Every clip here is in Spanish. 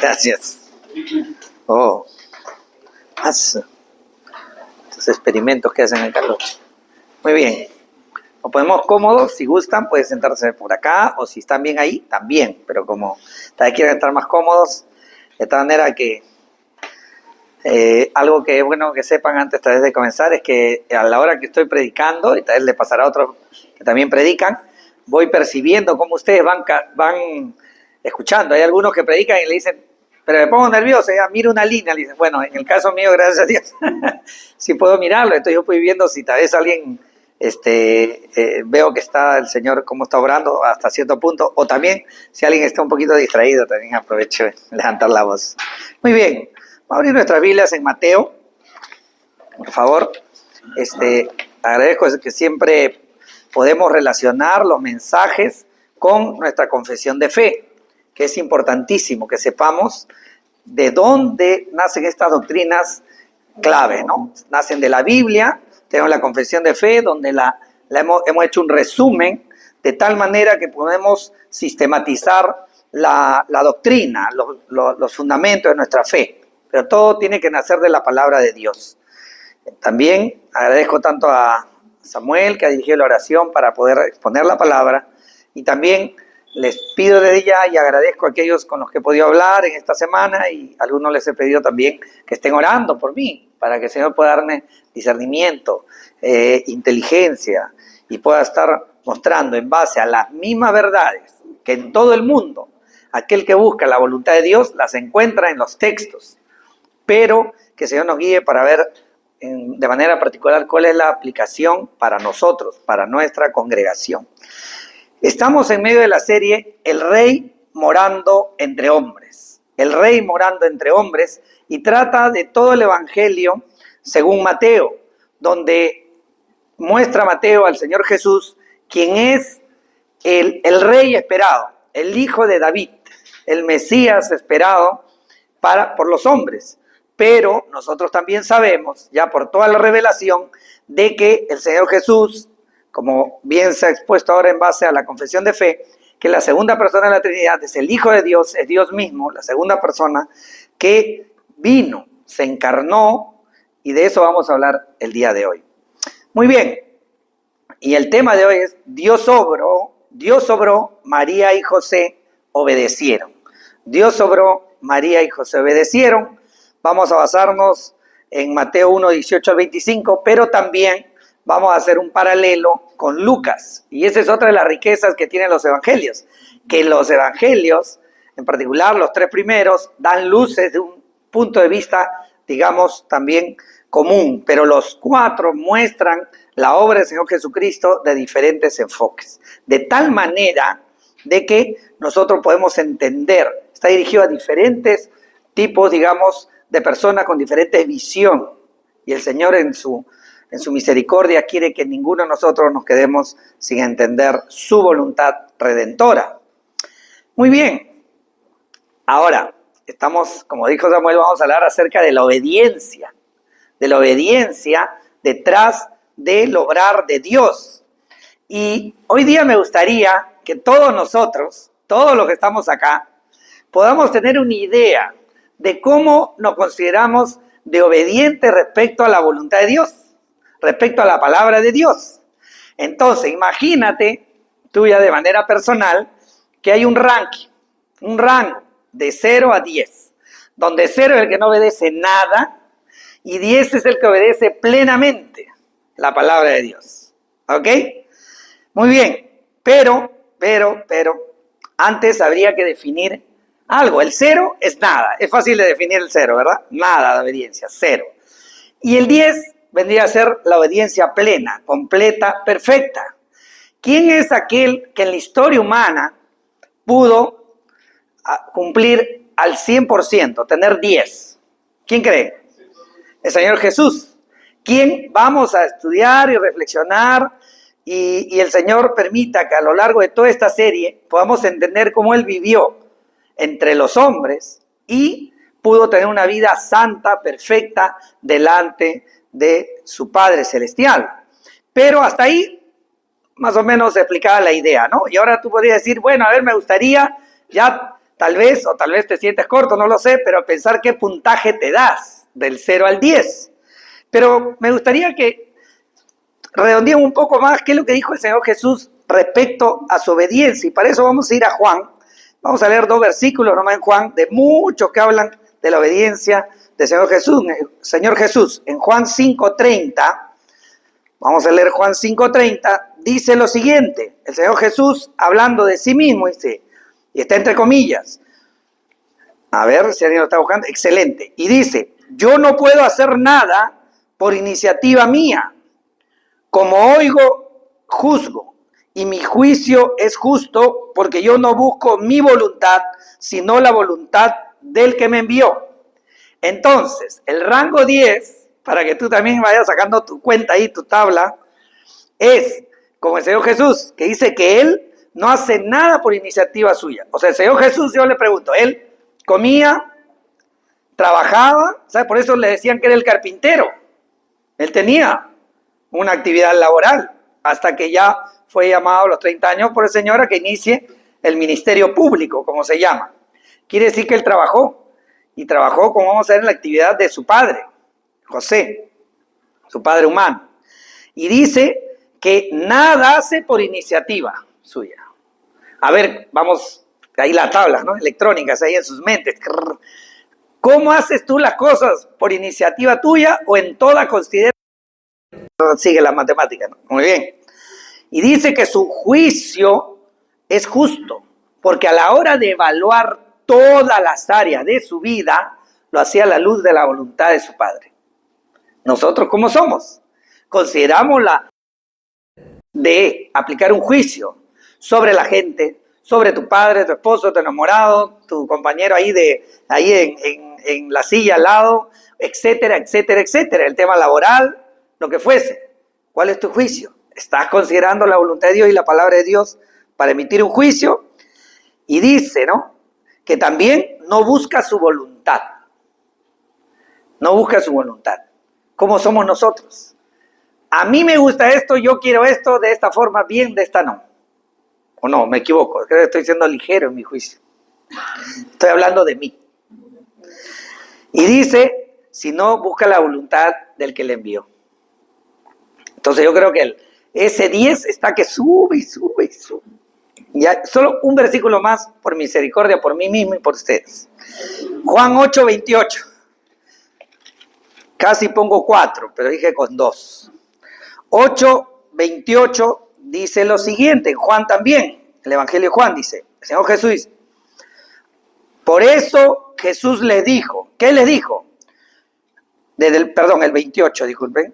Gracias. Oh, estos experimentos que hacen acá. Muy bien. Nos ponemos cómodos, si gustan, pueden sentarse por acá, o si están bien ahí, también. Pero como tal vez quieren estar más cómodos, de tal manera que algo que es bueno que sepan antes tal vez de comenzar es que a la hora que estoy predicando, y tal vez le pasará a otros que también predican, voy percibiendo cómo ustedes van escuchando. Hay algunos que predican y le dicen, pero me pongo nervioso, ya miro una línea, le dicen, bueno, en el caso mío, gracias a Dios, sí puedo mirarlo, entonces yo voy viendo si tal vez alguien, veo que está el Señor, cómo está obrando hasta cierto punto, o también si alguien está un poquito distraído, también aprovecho de levantar la voz. Muy bien, vamos a abrir nuestras Biblias en Mateo, por favor. Agradezco que siempre podemos relacionar los mensajes con nuestra confesión de fe, que es importantísimo que sepamos de dónde nacen estas doctrinas clave, ¿no? Nacen de la Biblia, tenemos la confesión de fe, donde hemos hecho un resumen de tal manera que podemos sistematizar la doctrina, los fundamentos de nuestra fe, pero todo tiene que nacer de la palabra de Dios. También agradezco tanto a Samuel, que ha dirigido la oración para poder exponer la palabra, y también les pido desde ya y agradezco a aquellos con los que he podido hablar en esta semana, y a algunos les he pedido también que estén orando por mí, para que el Señor pueda darme discernimiento, inteligencia, y pueda estar mostrando en base a las mismas verdades que en todo el mundo, aquel que busca la voluntad de Dios las encuentra en los textos, pero que el Señor nos guíe para ver de manera particular cuál es la aplicación para nosotros, para nuestra congregación. Estamos en medio de la serie El Rey morando entre hombres. El Rey morando entre hombres, y trata de todo el Evangelio según Mateo, donde muestra Mateo al Señor Jesús, quien es el Rey esperado, el Hijo de David, el Mesías esperado por los hombres. Pero nosotros también sabemos, ya por toda la revelación, de que el Señor Jesús, como bien se ha expuesto ahora en base a la confesión de fe, que la segunda persona de la Trinidad es el Hijo de Dios, es Dios mismo, la segunda persona, que vino, se encarnó, y de eso vamos a hablar el día de hoy. Muy bien, y el tema de hoy es Dios obró, María y José obedecieron. Dios obró, María y José obedecieron. Vamos a basarnos en Mateo 1, 18 al 25, pero también vamos a hacer un paralelo con Lucas. Y esa es otra de las riquezas que tienen los evangelios, que los evangelios, en particular los tres primeros, dan luces de un punto de vista, digamos, también común, pero los cuatro muestran la obra del Señor Jesucristo de diferentes enfoques, de tal manera de que nosotros podemos entender, está dirigido a diferentes tipos, digamos, de personas con diferentes visión, y el Señor en su misericordia quiere que ninguno de nosotros nos quedemos sin entender su voluntad redentora. Muy bien, ahora estamos, como dijo Samuel, vamos a hablar acerca de la obediencia detrás del obrar de Dios. Y hoy día me gustaría que todos nosotros, todos los que estamos acá, podamos tener una idea de cómo nos consideramos de obedientes respecto a la voluntad de Dios, respecto a la palabra de Dios. Entonces, imagínate, tú ya de manera personal, que hay un rango de 0 a 10, donde 0 es el que no obedece nada, y 10 es el que obedece plenamente la palabra de Dios. ¿Ok? Muy bien, pero, antes habría que definir algo. El 0 es nada, es fácil de definir el 0, ¿verdad? Nada de obediencia, 0. Y el 10 vendría a ser la obediencia plena, completa, perfecta. ¿Quién es aquel que en la historia humana pudo cumplir al 100%, tener 10? ¿Quién cree? El Señor Jesús. ¿Quién vamos a estudiar y reflexionar? Y el Señor permita que a lo largo de toda esta serie podamos entender cómo Él vivió entre los hombres y pudo tener una vida santa, perfecta, delante de su Padre Celestial. Pero hasta ahí, más o menos explicada la idea, ¿no? Y ahora tú podrías decir, bueno, a ver, me gustaría ya tal vez te sientes corto, no lo sé, pero pensar qué puntaje te das del 0 al 10. Pero me gustaría que redondeemos un poco más qué es lo que dijo el Señor Jesús respecto a su obediencia. Y para eso vamos a ir a Juan. Vamos a leer 2 versículos nomás en Juan, de muchos que hablan de la obediencia del Señor Jesús. Señor Jesús, en Juan 5:30, vamos a leer Juan 5:30, dice lo siguiente. El Señor Jesús, hablando de sí mismo, dice, y está entre comillas, a ver si alguien lo está buscando, excelente, y dice, yo no puedo hacer nada por iniciativa mía, como oigo, juzgo, y mi juicio es justo porque yo no busco mi voluntad, sino la voluntad del que me envió. Entonces, el rango 10, para que tú también vayas sacando tu cuenta ahí, tu tabla, es como el Señor Jesús, que dice que Él no hace nada por iniciativa suya. O sea, el Señor Jesús, yo le pregunto, Él comía, trabajaba, ¿sabes? Por eso le decían que era el carpintero. Él tenía una actividad laboral, hasta que ya fue llamado a los 30 años por el Señor a que inicie el ministerio público, como se llama. Quiere decir que él trabajó, y trabajó, como vamos a ver, en la actividad de su padre, José, su padre humano. Y dice que nada hace por iniciativa suya. A ver, vamos, ahí la tabla, ¿no? Electrónicas, ahí en sus mentes. ¿Cómo haces tú las cosas? ¿Por iniciativa tuya o en toda consideración? Sigue la matemática, ¿no? Muy bien. Y dice que su juicio es justo, porque a la hora de evaluar todas las áreas de su vida, lo hacía a la luz de la voluntad de su Padre. Nosotros, ¿cómo somos? Consideramos la de aplicar un juicio sobre la gente, sobre tu padre, tu esposo, tu enamorado, tu compañero ahí en la silla al lado, etcétera, etcétera, etcétera. El tema laboral, lo que fuese. ¿Cuál es tu juicio? ¿Estás considerando la voluntad de Dios y la palabra de Dios para emitir un juicio? Y dice, ¿no?, que también no busca su voluntad. No busca su voluntad. ¿Cómo somos nosotros? A mí me gusta esto, yo quiero esto de esta forma, bien, de esta no. O no, me equivoco, creo que estoy siendo ligero en mi juicio. Estoy hablando de mí. Y dice, si no, busca la voluntad del que le envió. Entonces yo creo que ese 10 está que sube y sube y sube. Ya, solo un versículo más, por misericordia, por mí mismo y por ustedes. Juan 8:28. Casi pongo 4, pero dije con 2. 8:28 dice lo siguiente, Juan también, el Evangelio de Juan dice, el Señor Jesús dice, por eso Jesús les dijo, ¿qué les dijo? El 28, disculpen.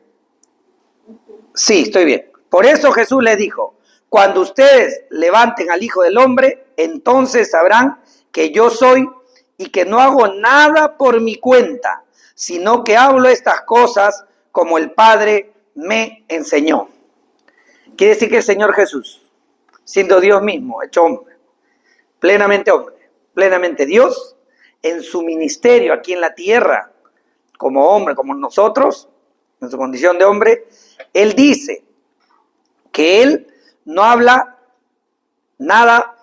Sí, estoy bien. Por eso Jesús les dijo, cuando ustedes levanten al Hijo del Hombre, entonces sabrán que yo soy y que no hago nada por mi cuenta, sino que hablo estas cosas como el Padre me enseñó. Quiere decir que el Señor Jesús, siendo Dios mismo, hecho hombre, plenamente Dios, en su ministerio aquí en la tierra, como hombre, como nosotros, en su condición de hombre, Él dice que Él no habla nada,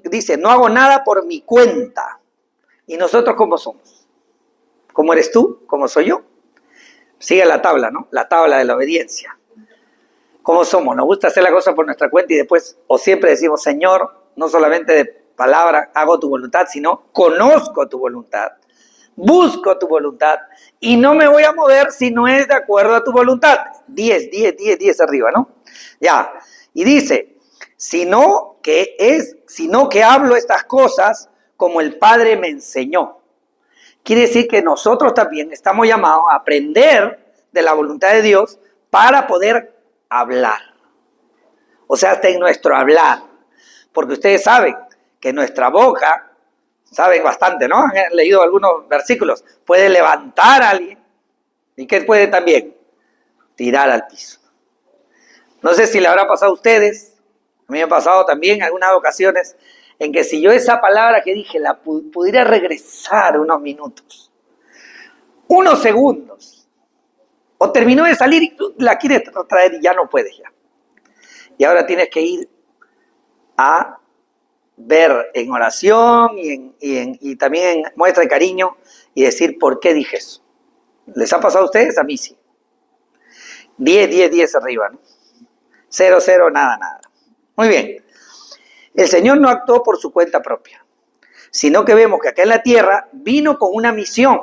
dice, no hago nada por mi cuenta. ¿Y nosotros cómo somos? ¿Cómo eres tú? ¿Cómo soy yo? Sigue la tabla, ¿no? La tabla de la obediencia. ¿Cómo somos? Nos gusta hacer la cosa por nuestra cuenta y después, o siempre decimos, Señor, no solamente de palabra hago tu voluntad, sino conozco tu voluntad, busco tu voluntad y no me voy a mover si no es de acuerdo a tu voluntad. 10 arriba, ¿no? Ya. Y dice, sino que hablo estas cosas como el Padre me enseñó. Quiere decir que nosotros también estamos llamados a aprender de la voluntad de Dios para poder hablar. O sea, hasta en nuestro hablar. Porque ustedes saben que nuestra boca, saben bastante, ¿no? Han leído algunos versículos. Puede levantar a alguien. ¿Y qué puede también? Tirar al piso. No sé si le habrá pasado a ustedes. A mí me ha pasado también en algunas ocasiones en que si yo esa palabra que dije la pudiera regresar unos minutos, unos segundos, o terminó de salir y tú la quieres traer y ya no puedes ya. Y ahora tienes que ir a ver en oración y también en muestra de cariño y decir, ¿por qué dije eso? ¿Les ha pasado a ustedes? A mí sí. 10, 10, 10 arriba, ¿no? 0, 0, nada, nada. Muy bien. El Señor no actuó por su cuenta propia, sino que vemos que acá en la tierra vino con una misión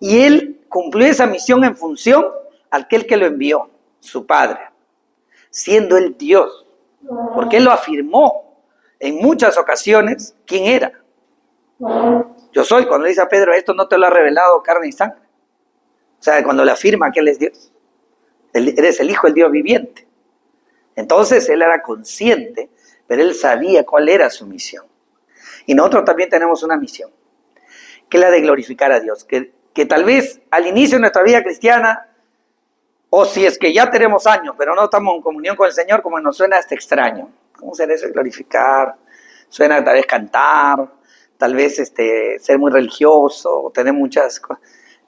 y Él cumplió esa misión en función a aquel que lo envió, su Padre, siendo Él Dios, porque Él lo afirmó en muchas ocasiones quién era. Yo soy, cuando le dice a Pedro, esto no te lo ha revelado carne y sangre. O sea, cuando le afirma que Él es Dios, eres el Hijo del Dios viviente. Entonces Él era consciente, pero Él sabía cuál era su misión. Y nosotros también tenemos una misión, que es la de glorificar a Dios, que tal vez al inicio de nuestra vida cristiana, o si es que ya tenemos años, pero no estamos en comunión con el Señor, como nos suena hasta extraño. ¿Cómo será eso de glorificar? Suena tal vez cantar, tal vez ser muy religioso, tener muchas cosas.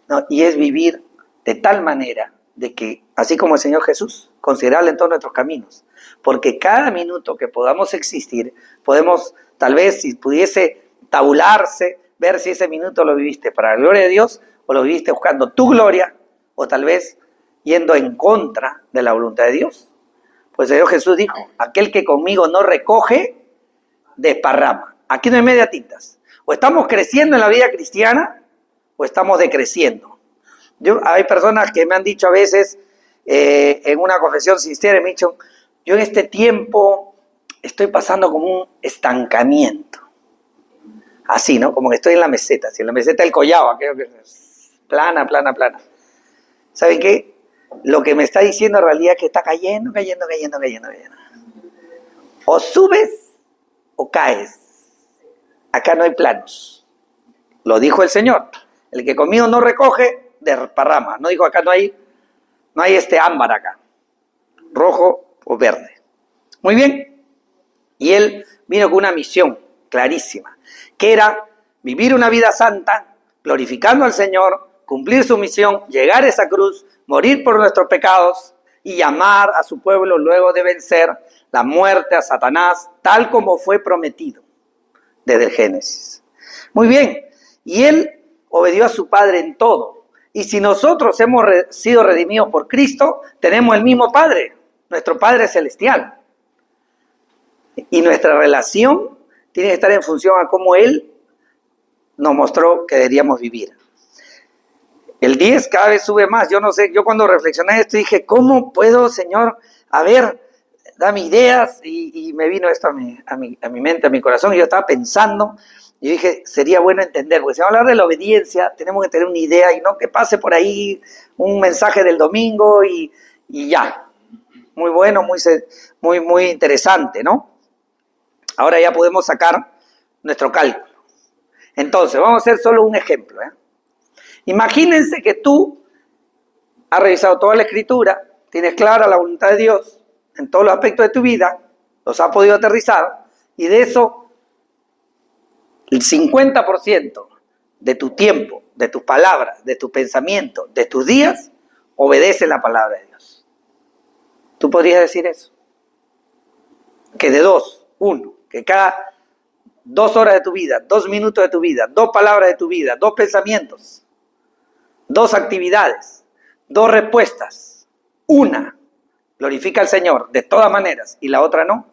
No, y es vivir de tal manera de que, así como el Señor Jesús, considerarle en todos nuestros caminos. Porque cada minuto que podamos existir, podemos, tal vez, si pudiese tabularse, ver si ese minuto lo viviste para la gloria de Dios, o lo viviste buscando tu gloria, o tal vez yendo en contra de la voluntad de Dios. Pues el Señor Jesús dijo, aquel que conmigo no recoge, desparrama. Aquí no hay media tintas. O estamos creciendo en la vida cristiana, o estamos decreciendo. Hay personas que me han dicho a veces, en una confesión sincera, me han dicho, yo en este tiempo estoy pasando como un estancamiento. Así, ¿no? Como que estoy en la meseta, si en la meseta del Collao, aquello que es plana, plana, plana. ¿Saben qué? Lo que me está diciendo en realidad es que está cayendo. O subes o caes. Acá no hay planos. Lo dijo el Señor. El que conmigo no recoge, desparrama. No dijo acá no hay ámbar acá. Rojo o verde. Muy bien. Y Él vino con una misión clarísima, que era vivir una vida santa, glorificando al Señor, cumplir su misión, llegar a esa cruz, morir por nuestros pecados y llamar a su pueblo luego de vencer la muerte a Satanás, tal como fue prometido desde el Génesis. Muy bien, y Él obedió a su Padre en todo. Y si nosotros hemos sido redimidos por Cristo, tenemos el mismo Padre, nuestro Padre celestial. Y nuestra relación tiene que estar en función a cómo Él nos mostró que deberíamos vivir. El 10 cada vez sube más. Yo no sé, yo cuando reflexioné esto dije, ¿cómo puedo, Señor? A ver, dame ideas. Y me vino esto a mi mente, a mi corazón. Y yo estaba pensando, y dije, sería bueno entender, porque si vamos a hablar de la obediencia, tenemos que tener una idea y no que pase por ahí un mensaje del domingo y ya. Muy bueno, muy interesante, ¿no? Ahora ya podemos sacar nuestro cálculo. Entonces, vamos a hacer solo un ejemplo, ¿eh? Imagínense que tú has revisado toda la Escritura, tienes clara la voluntad de Dios en todos los aspectos de tu vida, los has podido aterrizar, y de eso, el 50% de tu tiempo, de tus palabras, de tu pensamiento, de tus días, obedece la palabra de Dios. ¿Tú podrías decir eso? Que de 2, 1, que cada 2 horas de tu vida, 2 minutos de tu vida, 2 palabras de tu vida, 2 pensamientos, 2 actividades, 2 respuestas, una glorifica al Señor de todas maneras y la otra no.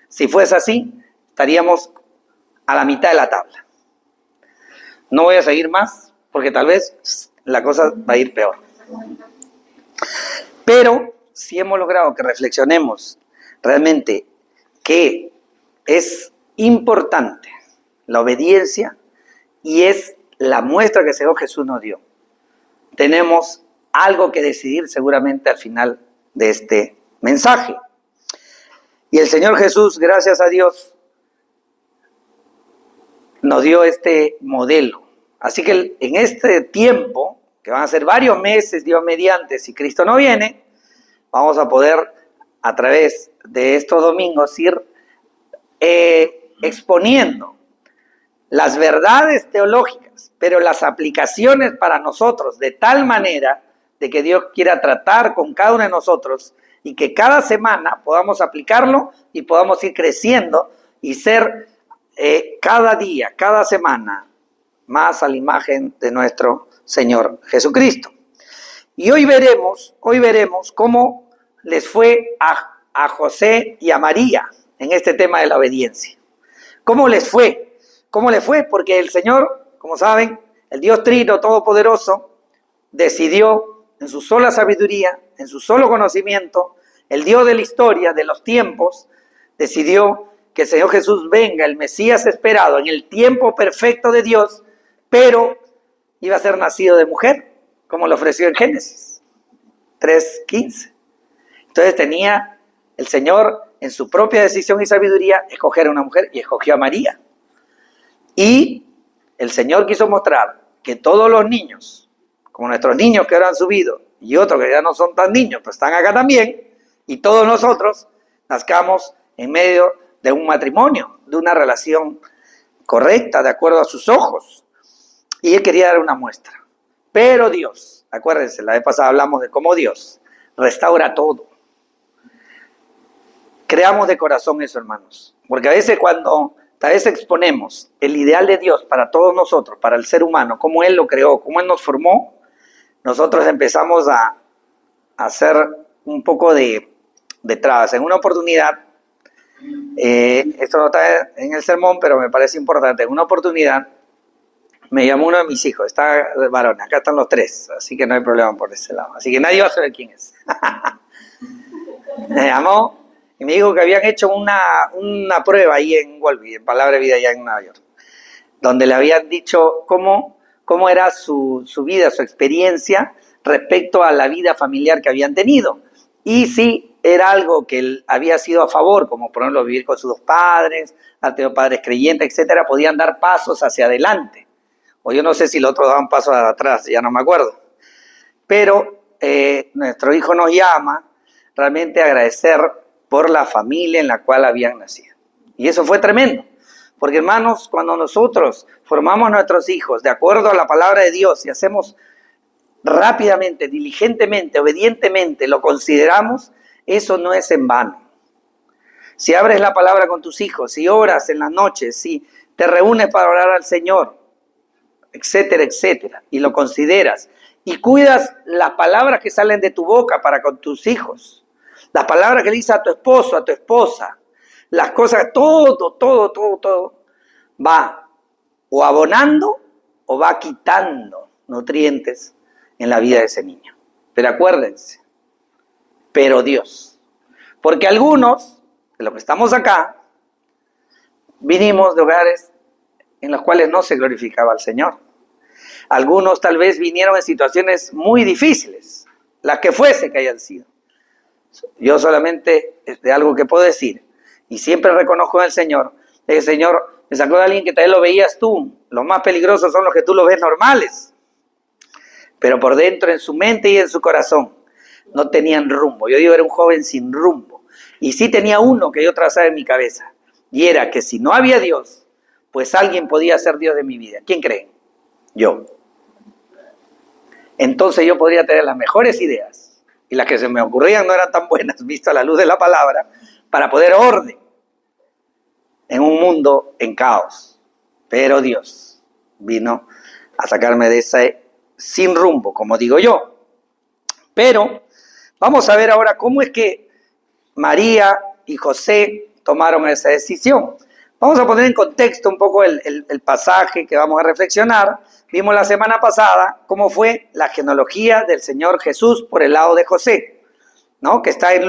Si fuese así, estaríamos a la mitad de la tabla. No voy a seguir más porque tal vez la cosa va a ir peor. Pero si hemos logrado que reflexionemos realmente que es importante la obediencia y es la muestra que el Señor Jesús nos dio, tenemos algo que decidir seguramente al final de este mensaje. Y el Señor Jesús, gracias a Dios, nos dio este modelo. Así que en este tiempo, que van a ser varios meses, Dios mediante, si Cristo no viene, vamos a poder a través de estos domingos ir exponiendo las verdades teológicas, pero las aplicaciones para nosotros de tal manera de que Dios quiera tratar con cada uno de nosotros y que cada semana podamos aplicarlo y podamos ir creciendo y ser cada día, cada semana, más a la imagen de nuestro Señor Jesucristo. Y hoy veremos cómo les fue a José y a María en este tema de la obediencia. ¿Cómo les fue? ¿Cómo les fue? Porque el Señor, como saben, el Dios Trino Todopoderoso, decidió en su sola sabiduría, en su solo conocimiento, el Dios de la historia, de los tiempos, decidió que el Señor Jesús venga, el Mesías esperado, en el tiempo perfecto de Dios, pero iba a ser nacido de mujer, como lo ofreció en Génesis 3:15. Entonces tenía el Señor, en su propia decisión y sabiduría, escoger a una mujer, y escogió a María. Y el Señor quiso mostrar que todos los niños, como nuestros niños que ahora han subido, y otros que ya no son tan niños, pero están acá también, y todos nosotros nazcamos en medio de un matrimonio, de una relación correcta, de acuerdo a sus ojos. Y Él quería dar una muestra. Pero Dios, acuérdense, la vez pasada hablamos de cómo Dios restaura todo. Creamos de corazón eso, hermanos. Porque a veces cuando tal vez exponemos el ideal de Dios para todos nosotros, para el ser humano, cómo Él lo creó, cómo Él nos formó, nosotros empezamos a hacer un poco de trabas. En una oportunidad, esto no está en el sermón, pero me parece importante, en una oportunidad me llamó uno de mis hijos, está varón, acá están los tres, así que no hay problema por ese lado, así que nadie va a saber quién es. Me llamó y me dijo que habían hecho una prueba ahí en Wolby, en Palabra de Vida, allá en Nueva York, donde le habían dicho cómo era su vida, su experiencia respecto a la vida familiar que habían tenido. Y si era algo que él había sido a favor, como por ejemplo vivir con sus dos padres, haber tenido padres creyentes, etcétera, podían dar pasos hacia adelante. O yo no sé si los otros daban pasos atrás, ya no me acuerdo. Pero nuestro hijo nos llama realmente a agradecer por la familia en la cual habían nacido. Y eso fue tremendo. Porque hermanos, cuando nosotros formamos nuestros hijos de acuerdo a la palabra de Dios y hacemos rápidamente, diligentemente, obedientemente, lo consideramos, eso no es en vano. Si abres la palabra con tus hijos, si oras en las noches, si te reúnes para orar al Señor, etcétera, etcétera, y lo consideras, y cuidas las palabras que salen de tu boca para con tus hijos, las palabras que le dices a tu esposo, a tu esposa, las cosas, todo va o abonando o va quitando nutrientes en la vida de ese niño. Pero acuérdense, pero Dios, porque algunos de los que estamos acá vinimos de hogares en los cuales no se glorificaba al Señor. Algunos tal vez vinieron en situaciones muy difíciles, las que fuese que hayan sido. Yo solamente de algo que puedo decir, y siempre reconozco al Señor, el Señor me sacó de alguien que tal vez lo veías tú. Los más peligrosos son los que tú los ves normales, pero por dentro, en su mente y en su corazón, no tenían rumbo. Yo digo, era un joven sin rumbo, y sí tenía uno que yo trazaba en mi cabeza, y era que si no había Dios, pues alguien podía ser Dios de mi vida. ¿Quién cree? Yo. Entonces yo podría tener las mejores ideas, y las que se me ocurrían no eran tan buenas, visto a la luz de la palabra, para poner orden en un mundo en caos. Pero Dios vino a sacarme de ese sin rumbo, como digo yo. Pero vamos a ver ahora cómo es que María y José tomaron esa decisión. Vamos a poner en contexto un poco el pasaje que vamos a reflexionar. Vimos la semana pasada cómo fue la genealogía del Señor Jesús por el lado de José, ¿no? Que está en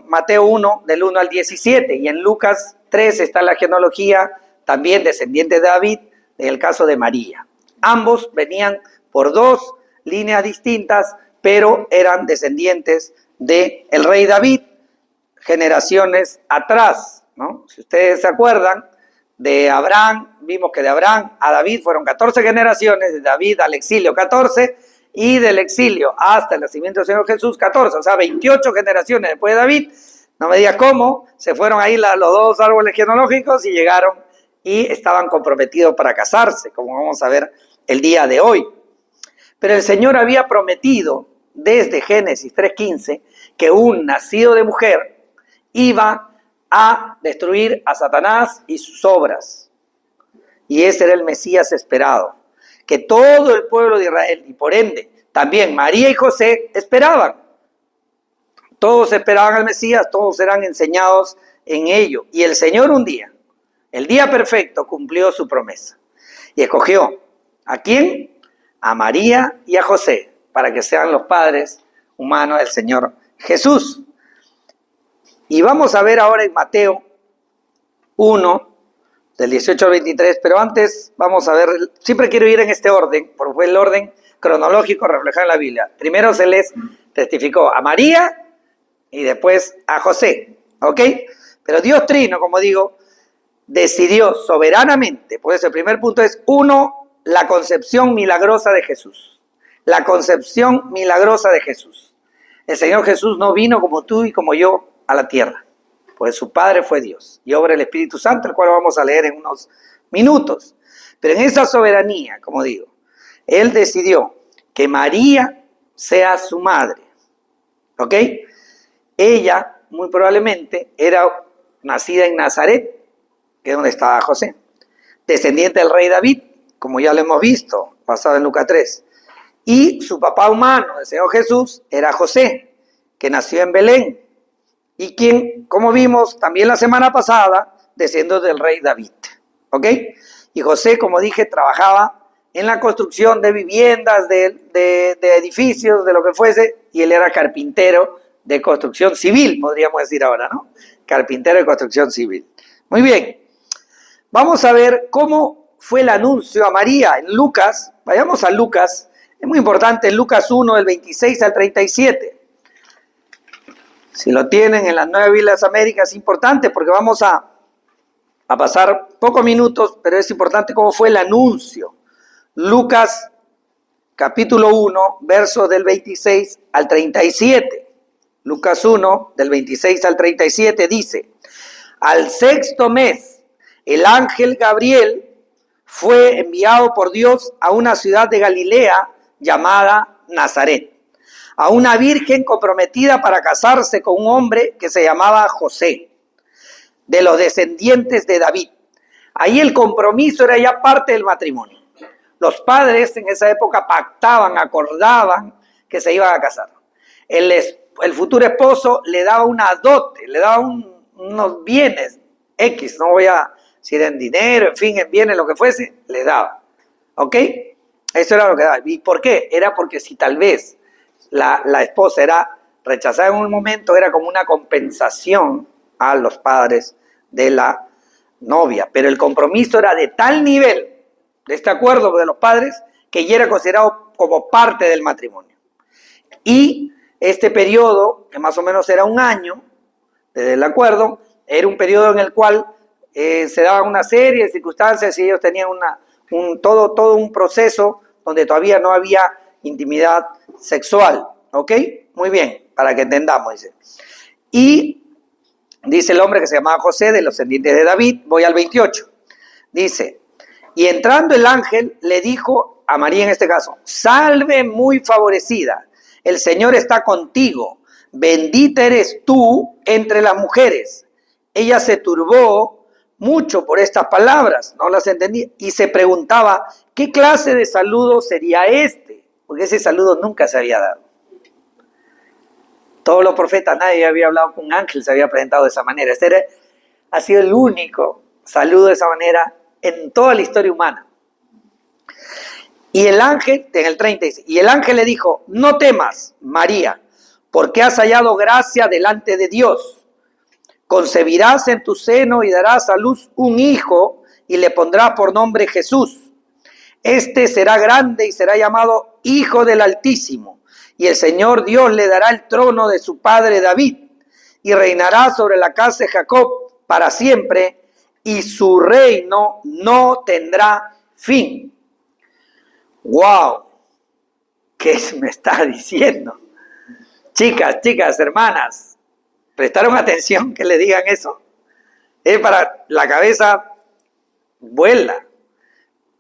Mateo 1, del 1 al 17, y en Lucas 3 está la genealogía también descendiente de David, en el caso de María. Ambos venían por dos líneas distintas, pero eran descendientes del rey David, generaciones atrás, ¿no? Si ustedes se acuerdan, de Abraham, vimos que de Abraham a David fueron 14 generaciones, de David al exilio 14, y del exilio hasta el nacimiento del Señor Jesús 14, o sea, 28 generaciones después de David. No me digas cómo, se fueron ahí los dos árboles genealógicos y llegaron y estaban comprometidos para casarse, como vamos a ver el día de hoy. Pero el Señor había prometido desde Génesis 3:15 que un nacido de mujer iba a destruir a Satanás y sus obras. Y ese era el Mesías esperado, que todo el pueblo de Israel, y por ende también María y José, esperaban. Todos esperaban al Mesías, todos eran enseñados en ello. Y el Señor un día, el día perfecto, cumplió su promesa. Y escogió, ¿a quién? A María y a José, para que sean los padres humanos del Señor Jesús. Y vamos a ver ahora en Mateo 1, del 18 al 23, pero antes vamos a ver, siempre quiero ir en este orden, porque fue el orden cronológico reflejado en la Biblia. Primero se les testificó a María y después a José, ¿ok? Pero Dios Trino, como digo, decidió soberanamente, por eso el primer punto es, uno, la concepción milagrosa de Jesús. La concepción milagrosa de Jesús. El Señor Jesús no vino como tú y como yo a la tierra, pues su Padre fue Dios y obra el Espíritu Santo, el cual vamos a leer en unos minutos. Pero en esa soberanía, como digo, Él decidió que María sea su madre, ¿ok? Ella, muy probablemente, era nacida en Nazaret, que es donde estaba José, descendiente del rey David, como ya lo hemos visto, basado en Lucas 3. Y su papá humano, el Señor Jesús, era José, que nació en Belén, y quien, como vimos también la semana pasada, descendió del rey David, ¿ok? Y José, como dije, trabajaba en la construcción de viviendas, de edificios, de lo que fuese, y él era carpintero de construcción civil, podríamos decir ahora, ¿no? Carpintero de construcción civil. Muy bien, vamos a ver cómo fue el anuncio a María en Lucas. Vayamos a Lucas, es muy importante, en Lucas 1, del 26 al 37. Si lo tienen en las Nuevas Biblias Américas, es importante porque vamos a pasar pocos minutos, pero es importante cómo fue el anuncio. Lucas capítulo 1, versos del 26 al 37. Lucas 1, del 26 al 37 dice: al sexto mes, el ángel Gabriel fue enviado por Dios a una ciudad de Galilea llamada Nazaret, a una virgen comprometida para casarse con un hombre que se llamaba José, de los descendientes de David. Ahí el compromiso era ya parte del matrimonio. Los padres en esa época pactaban, acordaban que se iban a casar. El futuro esposo le daba una dote, le daba unos bienes X, no voy a decir en dinero, en fin, en bienes, lo que fuese, le daba. ¿Ok? Eso era lo que daba. ¿Y por qué? Era porque si tal vez la esposa era rechazada en un momento, era como una compensación a los padres de la novia. Pero el compromiso era de tal nivel, de este acuerdo de los padres, que ya era considerado como parte del matrimonio. Y este periodo, que más o menos era un año, desde el acuerdo, era un periodo en el cual se daban una serie de circunstancias y ellos tenían todo un proceso donde todavía no había intimidad sexual. ¿Ok? Muy bien, para que entendamos, dice. Y dice el hombre que se llamaba José, de los descendientes de David, voy al 28. Dice: y entrando el ángel le dijo a María en este caso: salve muy favorecida, el Señor está contigo, bendita eres tú entre las mujeres. Ella se turbó mucho por estas palabras, no las entendía, y se preguntaba qué clase de saludo sería este, porque ese saludo nunca se había dado. Todos los profetas, nadie había hablado con un ángel, se había presentado de esa manera. Ha sido el único saludo de esa manera en toda la historia humana. Y el ángel, en el 30 dice, y el ángel le dijo: no temas, María, porque has hallado gracia delante de Dios. Concebirás en tu seno y darás a luz un hijo y le pondrás por nombre Jesús. Este será grande y será llamado Hijo del Altísimo. Y el Señor Dios le dará el trono de su padre David y reinará sobre la casa de Jacob para siempre, y su reino no tendrá fin. ¡Wow! ¿Qué me está diciendo? Chicas, hermanas, ¿prestaron atención que le digan eso? Es para la cabeza vuela.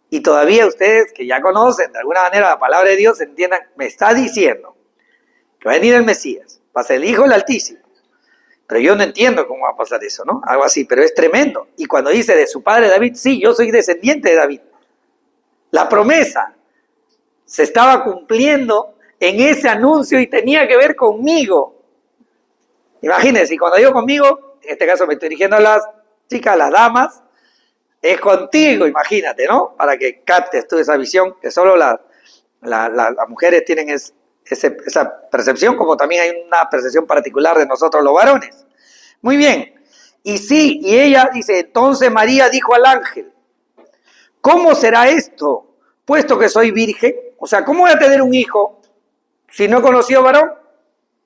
Y todavía ustedes que ya conocen de alguna manera la palabra de Dios entiendan, me está diciendo que va a venir el Mesías, va a ser el Hijo del Altísimo, Pero yo no entiendo cómo va a pasar eso, ¿no? Algo así, pero es tremendo. Y cuando dice de su padre David, sí, yo soy descendiente de David. La promesa se estaba cumpliendo en ese anuncio y tenía que ver conmigo. Imagínense, y cuando digo conmigo, en este caso me estoy dirigiendo a las chicas, a las damas, es contigo, imagínate, ¿no? Para que captes tú esa visión, que solo las mujeres tienen esa percepción, como también hay una percepción particular de nosotros los varones. Muy bien. Y sí, y ella dice, entonces María dijo al ángel, ¿cómo será esto, puesto que soy virgen? O sea, ¿cómo voy a tener un hijo si no he conocido varón?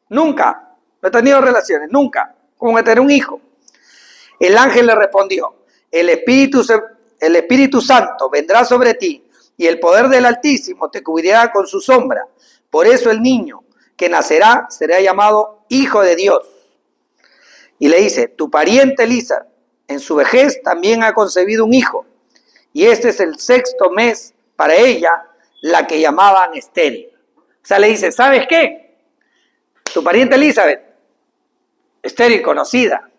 Nunca. No he tenido relaciones, nunca. ¿Cómo voy a tener un hijo? El ángel le respondió, el Espíritu Santo vendrá sobre ti y el poder del Altísimo te cubrirá con su sombra. Por eso el niño que nacerá será llamado Hijo de Dios. Y le dice, tu pariente Elisa, en su vejez también ha concebido un hijo. Y este es el 6º mes para ella, la que llamaban estéril. O sea, le dice, ¿sabes qué? Tu pariente Elizabeth, estéril, conocida,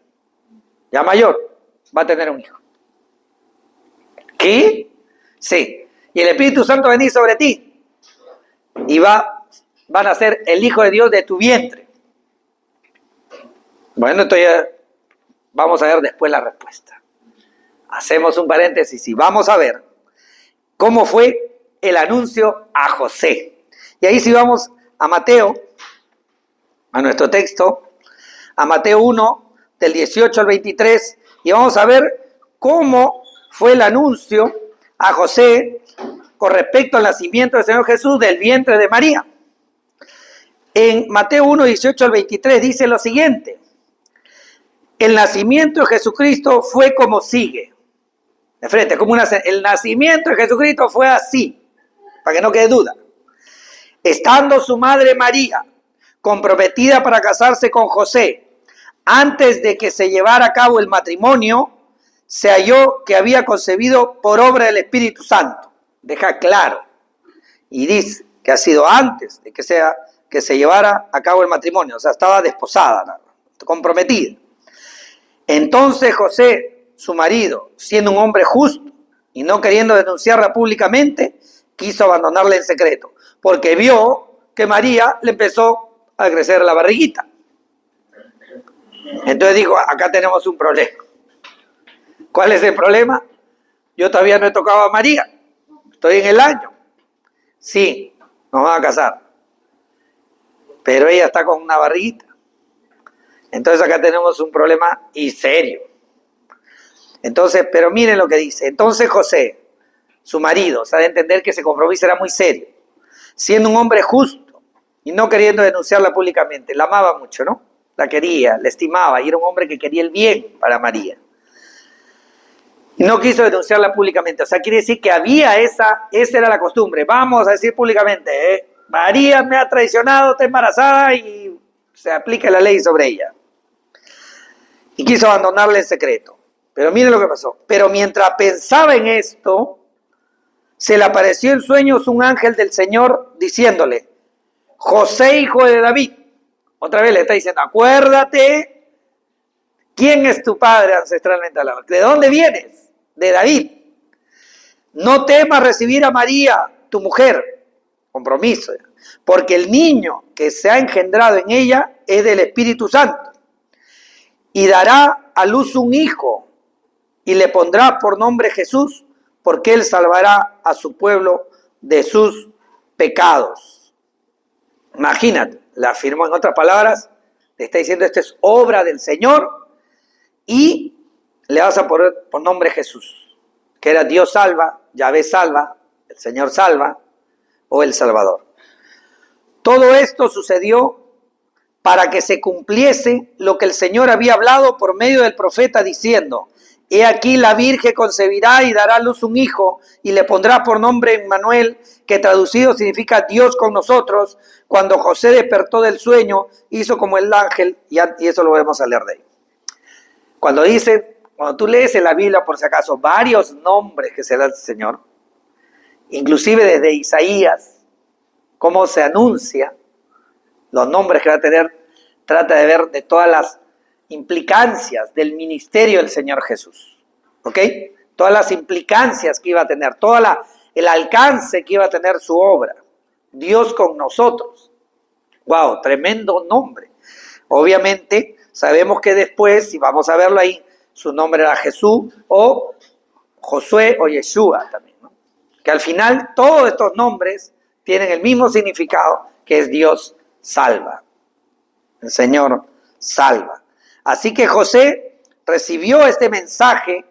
ya mayor, va a tener un hijo. ¿Qué? Sí. Y el Espíritu Santo va a venir sobre ti. Y van a ser el Hijo de Dios de tu vientre. Bueno, entonces vamos a ver después la respuesta. Hacemos un paréntesis y vamos a ver cómo fue el anuncio a José. Y ahí sí vamos a Mateo, a nuestro texto, a Mateo 1, del 18 al 23, y vamos a ver cómo fue el anuncio a José con respecto al nacimiento del Señor Jesús del vientre de María. En Mateo 1, 18 al 23 dice lo siguiente, el nacimiento de Jesucristo fue como sigue. De frente, el nacimiento de Jesucristo fue así, para que no quede duda. Estando su madre María comprometida para casarse con José, antes de que se llevara a cabo el matrimonio, se halló que había concebido por obra del Espíritu Santo. Deja claro. Y dice que ha sido antes de que se llevara a cabo el matrimonio. O sea, estaba desposada, comprometida. Entonces José, su marido, siendo un hombre justo y no queriendo denunciarla públicamente, quiso abandonarla en secreto, porque vio que María le empezó a crecer la barriguita. Entonces dijo, acá tenemos un problema. ¿Cuál es el problema? Yo todavía no he tocado a María, estoy en el año. Sí, nos van a casar, pero ella está con una barriguita. Entonces acá tenemos un problema y serio. Entonces, pero miren lo que dice. Entonces José, su marido, se ha de entender que ese compromiso era muy serio. Siendo un hombre justo y no queriendo denunciarla públicamente. La amaba mucho, ¿no? La quería, la estimaba y era un hombre que quería el bien para María. Y no quiso denunciarla públicamente. O sea, quiere decir que había esa era la costumbre. Vamos a decir públicamente, María me ha traicionado, está embarazada y se aplica la ley sobre ella. Y quiso abandonarla en secreto. Pero miren lo que pasó. Pero mientras pensaba en esto, se le apareció en sueños un ángel del Señor diciéndole, José, hijo de David. Otra vez le está diciendo, acuérdate, ¿quién es tu padre ancestralmente hablando? ¿De dónde vienes? De David. No temas recibir a María, tu mujer. Compromiso. Porque el niño que se ha engendrado en ella es del Espíritu Santo. Y dará a luz un hijo y le pondrá por nombre Jesús, porque él salvará a su pueblo de sus pecados. Imagínate, le afirmó en otras palabras, le está diciendo, esta es obra del Señor y le vas a poner por nombre Jesús, que era Dios salva, Yahvé salva, el Señor salva o el Salvador. Todo esto sucedió para que se cumpliese lo que el Señor había hablado por medio del profeta diciendo, he aquí la Virgen concebirá y dará a luz un hijo y le pondrá por nombre Emmanuel, que traducido significa Dios con nosotros. Cuando José despertó del sueño, hizo como el ángel, y eso lo vamos a leer de ahí. Cuando tú lees en la Biblia, por si acaso, varios nombres que se da el Señor, inclusive desde Isaías, cómo se anuncia, los nombres que va a tener, trata de ver de todas las implicancias del ministerio del Señor Jesús. ¿Ok? Todas las implicancias que iba a tener, el alcance que iba a tener su obra. Dios con nosotros. ¡Wow! Tremendo nombre. Obviamente, sabemos que después, y vamos a verlo ahí, su nombre era Jesús o Josué o Yeshua también, ¿no? Que al final todos estos nombres tienen el mismo significado, que es Dios salva. El Señor salva. Así que José recibió este mensaje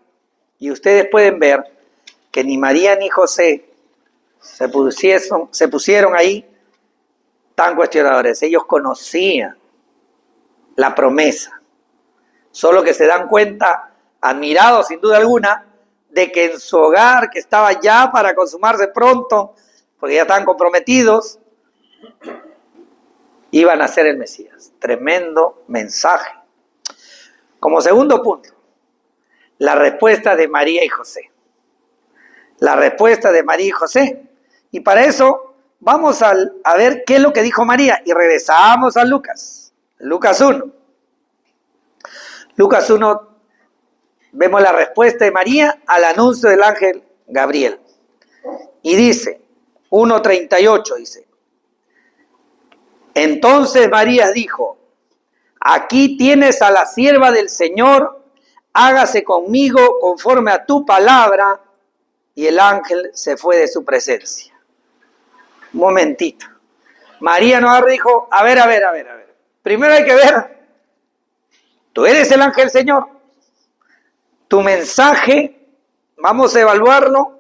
y ustedes pueden ver que ni María ni José se pusieron ahí tan cuestionadores. Ellos conocían la promesa, solo que se dan cuenta, admirados sin duda alguna, de que en su hogar, que estaba ya para consumarse pronto, porque ya estaban comprometidos, iban a ser el Mesías. Tremendo mensaje. Como segundo punto, la respuesta de María y José. La respuesta de María y José. Y para eso vamos a ver qué es lo que dijo María. Y regresamos a Lucas. Lucas 1. Lucas 1, vemos la respuesta de María al anuncio del ángel Gabriel. Y dice, 1:38 dice, entonces María dijo, aquí tienes a la sierva del Señor, hágase conmigo conforme a tu palabra. Y el ángel se fue de su presencia. Un momentito. María nos dijo, a ver. Primero hay que ver, tú eres el ángel del Señor. Tu mensaje, vamos a evaluarlo.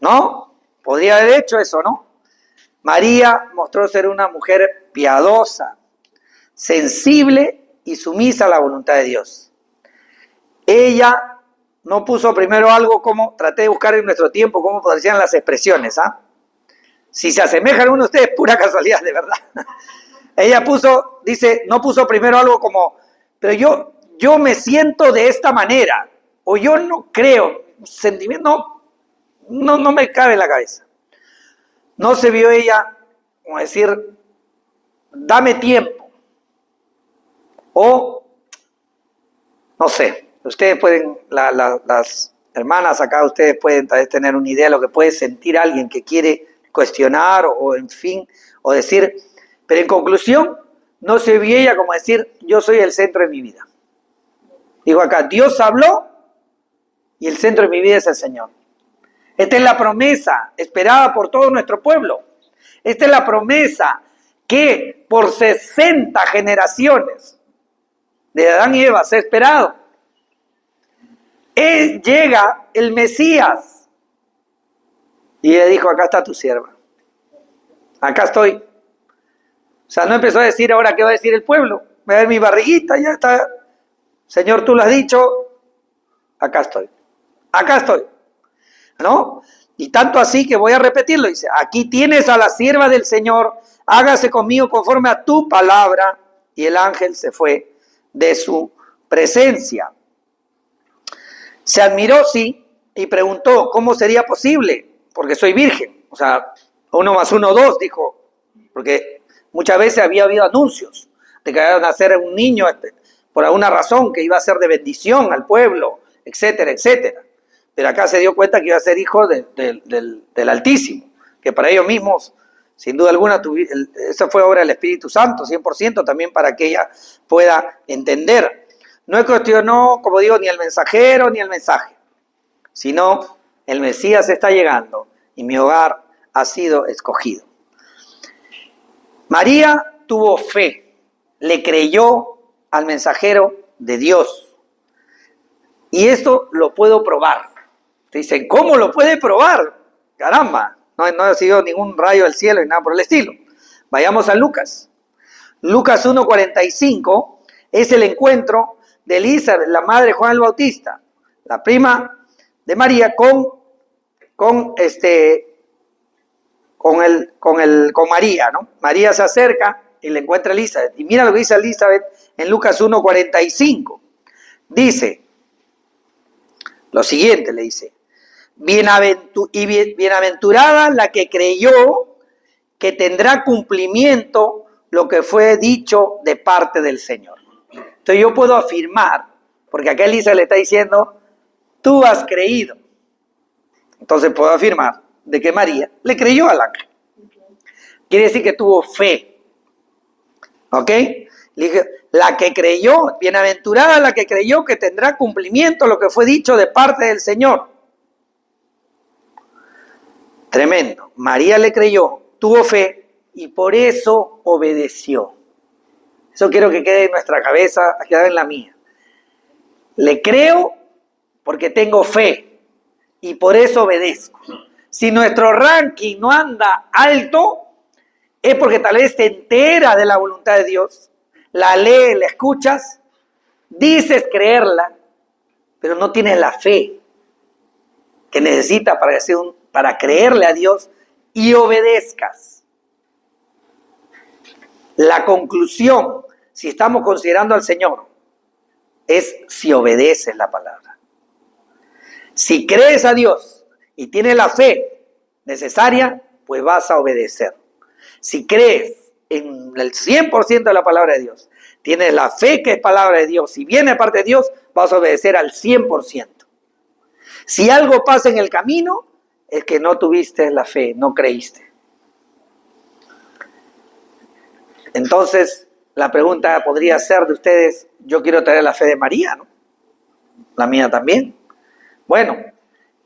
¿No? Podría haber hecho eso, ¿no? María mostró ser una mujer piadosa, sensible y sumisa a la voluntad de Dios. Ella no puso primero algo como, traté de buscar en nuestro tiempo cómo podrían las expresiones, ¿ah? Si se asemejan uno de ustedes, pura casualidad, de verdad. Ella no puso primero algo como, pero yo me siento de esta manera, o yo no creo, sentimiento no me cabe en la cabeza. No se vio ella como decir, dame tiempo, o no sé, ustedes pueden, las hermanas acá, ustedes pueden tal vez tener una idea de lo que puede sentir alguien que quiere cuestionar o en fin, o decir, pero en conclusión, no se vio ella como decir, yo soy el centro de mi vida. Digo acá, Dios habló y el centro de mi vida es el Señor. Esta es la promesa esperada por todo nuestro pueblo. Esta es la promesa que por 60 generaciones de Adán y Eva se ha esperado. Llega el Mesías y le dijo, acá está tu sierva. Acá estoy. O sea, no empezó a decir ahora qué va a decir el pueblo. Voy a ver mi barriguita, ya está. Señor, tú lo has dicho. Acá estoy. Acá estoy. ¿No? Y tanto así que voy a repetirlo. Dice, aquí tienes a la sierva del Señor, hágase conmigo conforme a tu palabra. Y el ángel se fue de su presencia. Se admiró, sí, y preguntó, ¿cómo sería posible? Porque soy virgen. O sea, 1 más 1, 2, dijo. Porque muchas veces había habido anuncios de que iba a nacer un niño por alguna razón que iba a ser de bendición al pueblo, etcétera, etcétera. Pero acá se dio cuenta que iba a ser hijo del Altísimo, que para ellos mismos, sin duda alguna, esa fue obra del Espíritu Santo, 100%, también para que ella pueda entender. No cuestionó, como digo, ni el mensajero ni el mensaje, sino el Mesías está llegando y mi hogar ha sido escogido. María tuvo fe, le creyó al mensajero de Dios. Y esto lo puedo probar. Te dicen, ¿cómo lo puede probar? Caramba, no ha sido ningún rayo del cielo y nada por el estilo. Vayamos a Lucas. Lucas 1:45 es el encuentro de Elizabeth, la madre de Juan el Bautista, la prima de María, con María, ¿no? María se acerca y le encuentra a Elizabeth. Y mira lo que dice Elizabeth en Lucas 1:45. Dice lo siguiente, le dice, bienaventurada la que creyó que tendrá cumplimiento lo que fue dicho de parte del Señor. Entonces yo puedo afirmar, porque acá Elisa le está diciendo, tú has creído. Entonces puedo afirmar de que María le creyó al ángel. Quiere decir que tuvo fe. ¿Ok? Le dije, la que creyó, bienaventurada la que creyó que tendrá cumplimiento lo que fue dicho de parte del Señor. Tremendo. María le creyó, tuvo fe y por eso obedeció. Eso quiero que quede en nuestra cabeza, ha quedado en la mía. Le creo porque tengo fe y por eso obedezco. Si nuestro ranking no anda alto, es porque tal vez te enteras de la voluntad de Dios, la lees, la escuchas, dices creerla, pero no tienes la fe que necesitas para creerle a Dios y obedezcas. La conclusión, si estamos considerando al Señor, es si obedeces la palabra. Si crees a Dios y tienes la fe necesaria, pues vas a obedecer. Si crees en el 100% de la palabra de Dios, tienes la fe que es palabra de Dios, si viene parte de Dios, vas a obedecer al 100%. Si algo pasa en el camino, es que no tuviste la fe, no creíste. Entonces, la pregunta podría ser de ustedes, yo quiero tener la fe de María, ¿no? La mía también. Bueno,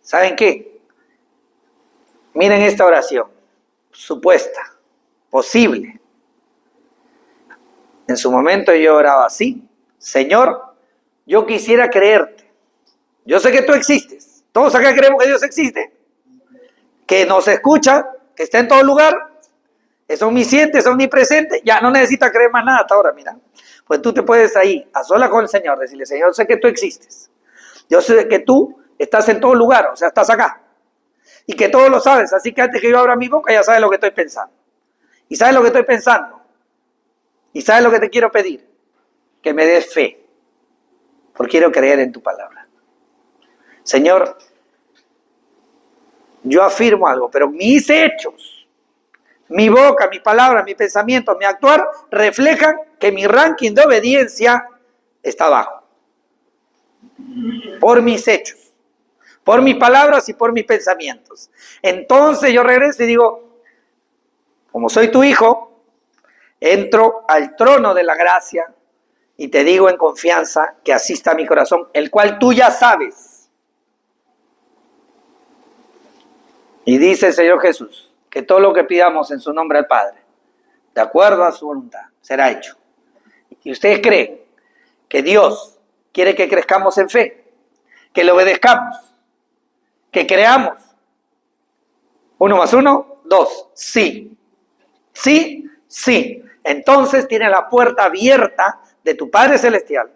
¿saben qué? Miren esta oración, supuesta, posible. En su momento yo oraba así, Señor, yo quisiera creerte. Yo sé que tú existes. Todos acá creemos que Dios existe, que nos escucha, que está en todo lugar, es omnisciente, es omnipresente, ya no necesita creer más nada hasta ahora, mira. Pues tú te puedes ahí, a solas con el Señor, decirle, Señor, sé que tú existes. Yo sé que tú estás en todo lugar, o sea, estás acá. Y que todo lo sabes, así que antes que yo abra mi boca ya sabes lo que estoy pensando. Y sabes lo que estoy pensando. Y sabes lo que te quiero pedir. Que me des fe. Porque quiero creer en tu palabra. Señor, yo afirmo algo, pero mis hechos, mi boca, mi palabra, mi pensamiento, mi actuar, reflejan que mi ranking de obediencia está bajo. Por mis hechos, por mis palabras y por mis pensamientos. Entonces yo regreso y digo, como soy tu hijo, entro al trono de la gracia y te digo en confianza que así está mi corazón, el cual tú ya sabes. Y dice el Señor Jesús que todo lo que pidamos en su nombre al Padre, de acuerdo a su voluntad, será hecho. Y ustedes creen que Dios quiere que crezcamos en fe, que le obedezcamos, que creamos. 1 más 1, 2. Sí. Sí, sí. Entonces tiene la puerta abierta de tu Padre Celestial.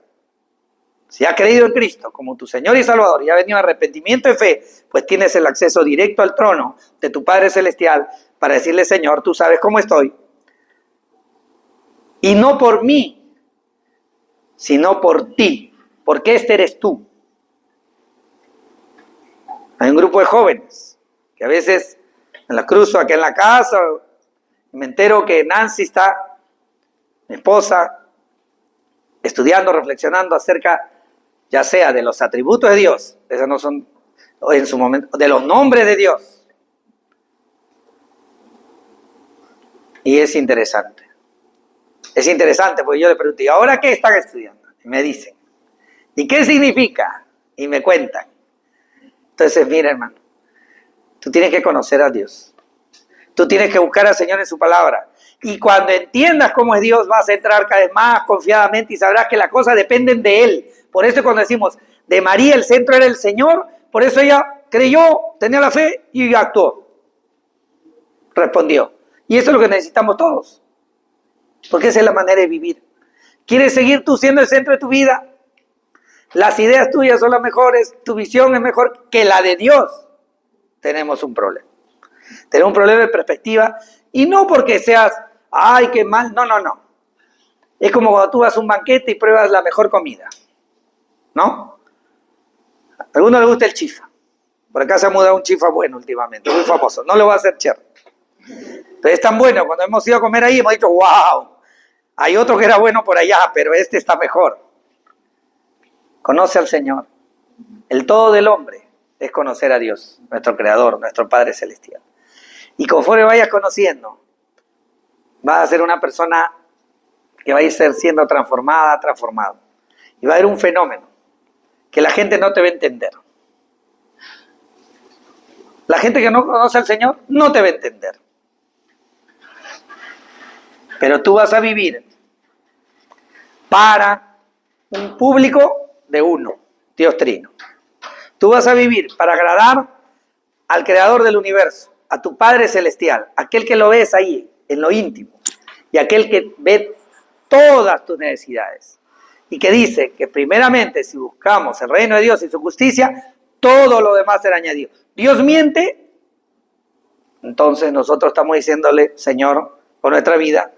Si has creído en Cristo como tu Señor y Salvador y ha venido arrepentimiento y fe, pues tienes el acceso directo al trono de tu Padre Celestial para decirle, Señor, tú sabes cómo estoy. Y no por mí, sino por ti, porque este eres tú. Hay un grupo de jóvenes que a veces me la cruzo aquí en la casa y me entero que Nancy está, mi esposa, estudiando, reflexionando acerca, ya sea de los atributos de Dios, esos no son, en su momento, de los nombres de Dios. Y es interesante. Es interesante porque yo le pregunté, ¿y ahora qué están estudiando? Y me dicen, ¿y qué significa? Y me cuentan. Entonces, mira, hermano, tú tienes que conocer a Dios. Tú tienes que buscar al Señor en su palabra. Y cuando entiendas cómo es Dios, vas a entrar cada vez más confiadamente y sabrás que las cosas dependen de Él. Por eso cuando decimos, de María el centro era el Señor, por eso ella creyó, tenía la fe y actuó. Respondió. Y eso es lo que necesitamos todos. Porque esa es la manera de vivir. ¿Quieres seguir tú siendo el centro de tu vida? Las ideas tuyas son las mejores, tu visión es mejor que la de Dios. Tenemos un problema. Tenemos un problema de perspectiva y no porque seas, ay, qué mal, no. Es como cuando tú vas a un banquete y pruebas la mejor comida, ¿no? A alguno le gusta el chifa. Por acá se ha mudado un chifa bueno últimamente, muy famoso. No lo va a hacer Cher. Pero es tan bueno, cuando hemos ido a comer ahí hemos dicho, wow, hay otro que era bueno por allá, pero este está mejor. conoce al Señor. El todo del hombre es conocer a Dios, nuestro Creador, nuestro Padre Celestial. Y conforme vayas conociendo, vas a ser una persona que va a ir siendo transformado. Y va a haber un fenómeno que la gente no te va a entender. La gente que no conoce al Señor no te va a entender. Pero tú vas a vivir para un público de uno, Dios Trino. Tú vas a vivir para agradar al Creador del universo, a tu Padre Celestial, aquel que lo ves ahí, en lo íntimo, y aquel que ve todas tus necesidades. Y que dice que primeramente si buscamos el reino de Dios y su justicia, todo lo demás será añadido. Dios miente, entonces nosotros estamos diciéndole, Señor, con nuestra vida,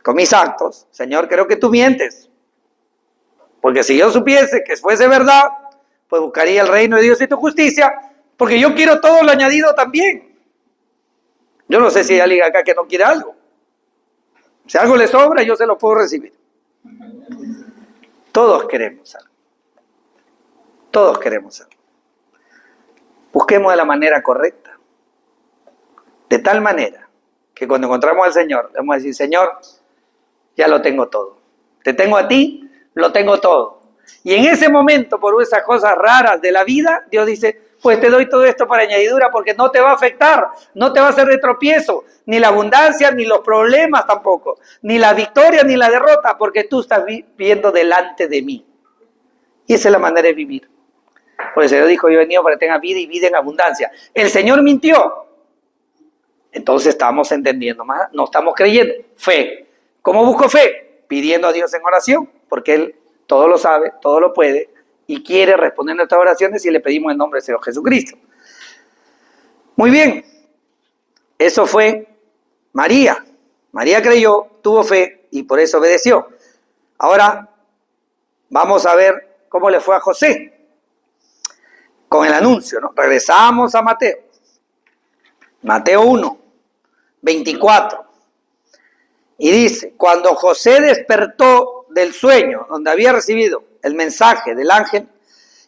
con mis actos, Señor, creo que tú mientes. Porque si yo supiese que fuese verdad, pues buscaría el reino de Dios y tu justicia, porque yo quiero todo lo añadido también. Yo no sé si hay alguien acá que no quiere algo. Si algo le sobra, yo se lo puedo recibir. Todos queremos algo. Todos queremos algo. Busquemos de la manera correcta. De tal manera que cuando encontramos al Señor, le vamos a decir, Señor, ya lo tengo todo. Te tengo a ti, lo tengo todo. Y en ese momento, por esas cosas raras de la vida, Dios dice, pues te doy todo esto para añadidura porque no te va a afectar, no te va a hacer de tropiezo, ni la abundancia, ni los problemas tampoco, ni la victoria, ni la derrota, porque tú estás viviendo delante de mí. Y esa es la manera de vivir. Por eso Dios dijo, yo he venido para que tengan vida y vida en abundancia. El Señor mintió. Entonces estamos entendiendo más, no estamos creyendo. Fe. ¿Cómo busco fe? Pidiendo a Dios en oración, porque Él todo lo sabe, todo lo puede, y quiere responder nuestras oraciones y le pedimos en nombre del Señor Jesucristo. Muy bien, eso fue María. María creyó, tuvo fe y por eso obedeció. Ahora vamos a ver cómo le fue a José con el anuncio, ¿no? Regresamos a Mateo. Mateo 1, 24. Y dice, cuando José despertó del sueño donde había recibido el mensaje del ángel,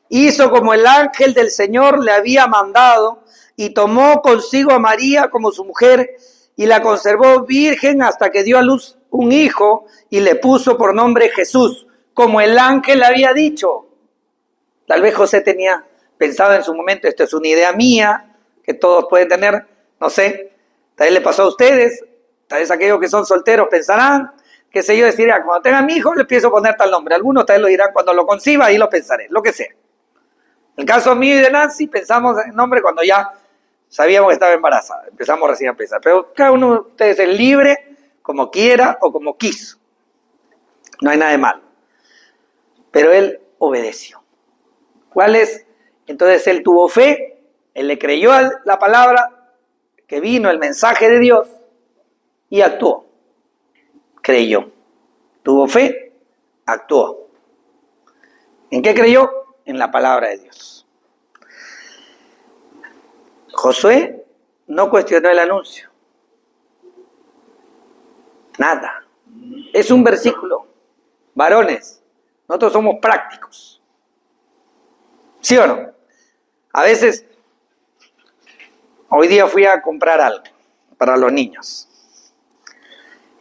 hizo como el ángel del Señor le había mandado y tomó consigo a María como su mujer y la conservó virgen hasta que dio a luz un hijo y le puso por nombre Jesús, como el ángel le había dicho. Tal vez José tenía pensado en su momento, esto es una idea mía, que todos pueden tener, no sé, tal vez le pasó a ustedes, tal vez aquellos que son solteros pensarán, qué sé yo, decir, cuando tenga mi hijo le empiezo a poner tal nombre. Algunos tal vez lo dirán cuando lo conciba, ahí lo pensaré, lo que sea. En el caso mío y de Nancy, pensamos en nombre cuando ya sabíamos que estaba embarazada. Empezamos recién a pensar. Pero cada uno de ustedes es libre, como quiera o como quiso. No hay nada de malo. Pero él obedeció. ¿Cuál es? Entonces él tuvo fe, él le creyó a la palabra que vino, el mensaje de Dios, y actuó. Creyó. Tuvo fe, actuó. ¿En qué creyó? En la palabra de Dios. Josué no cuestionó el anuncio. Nada. Es un versículo. Varones, nosotros somos prácticos. ¿Sí o no? A veces, hoy día fui a comprar algo para los niños.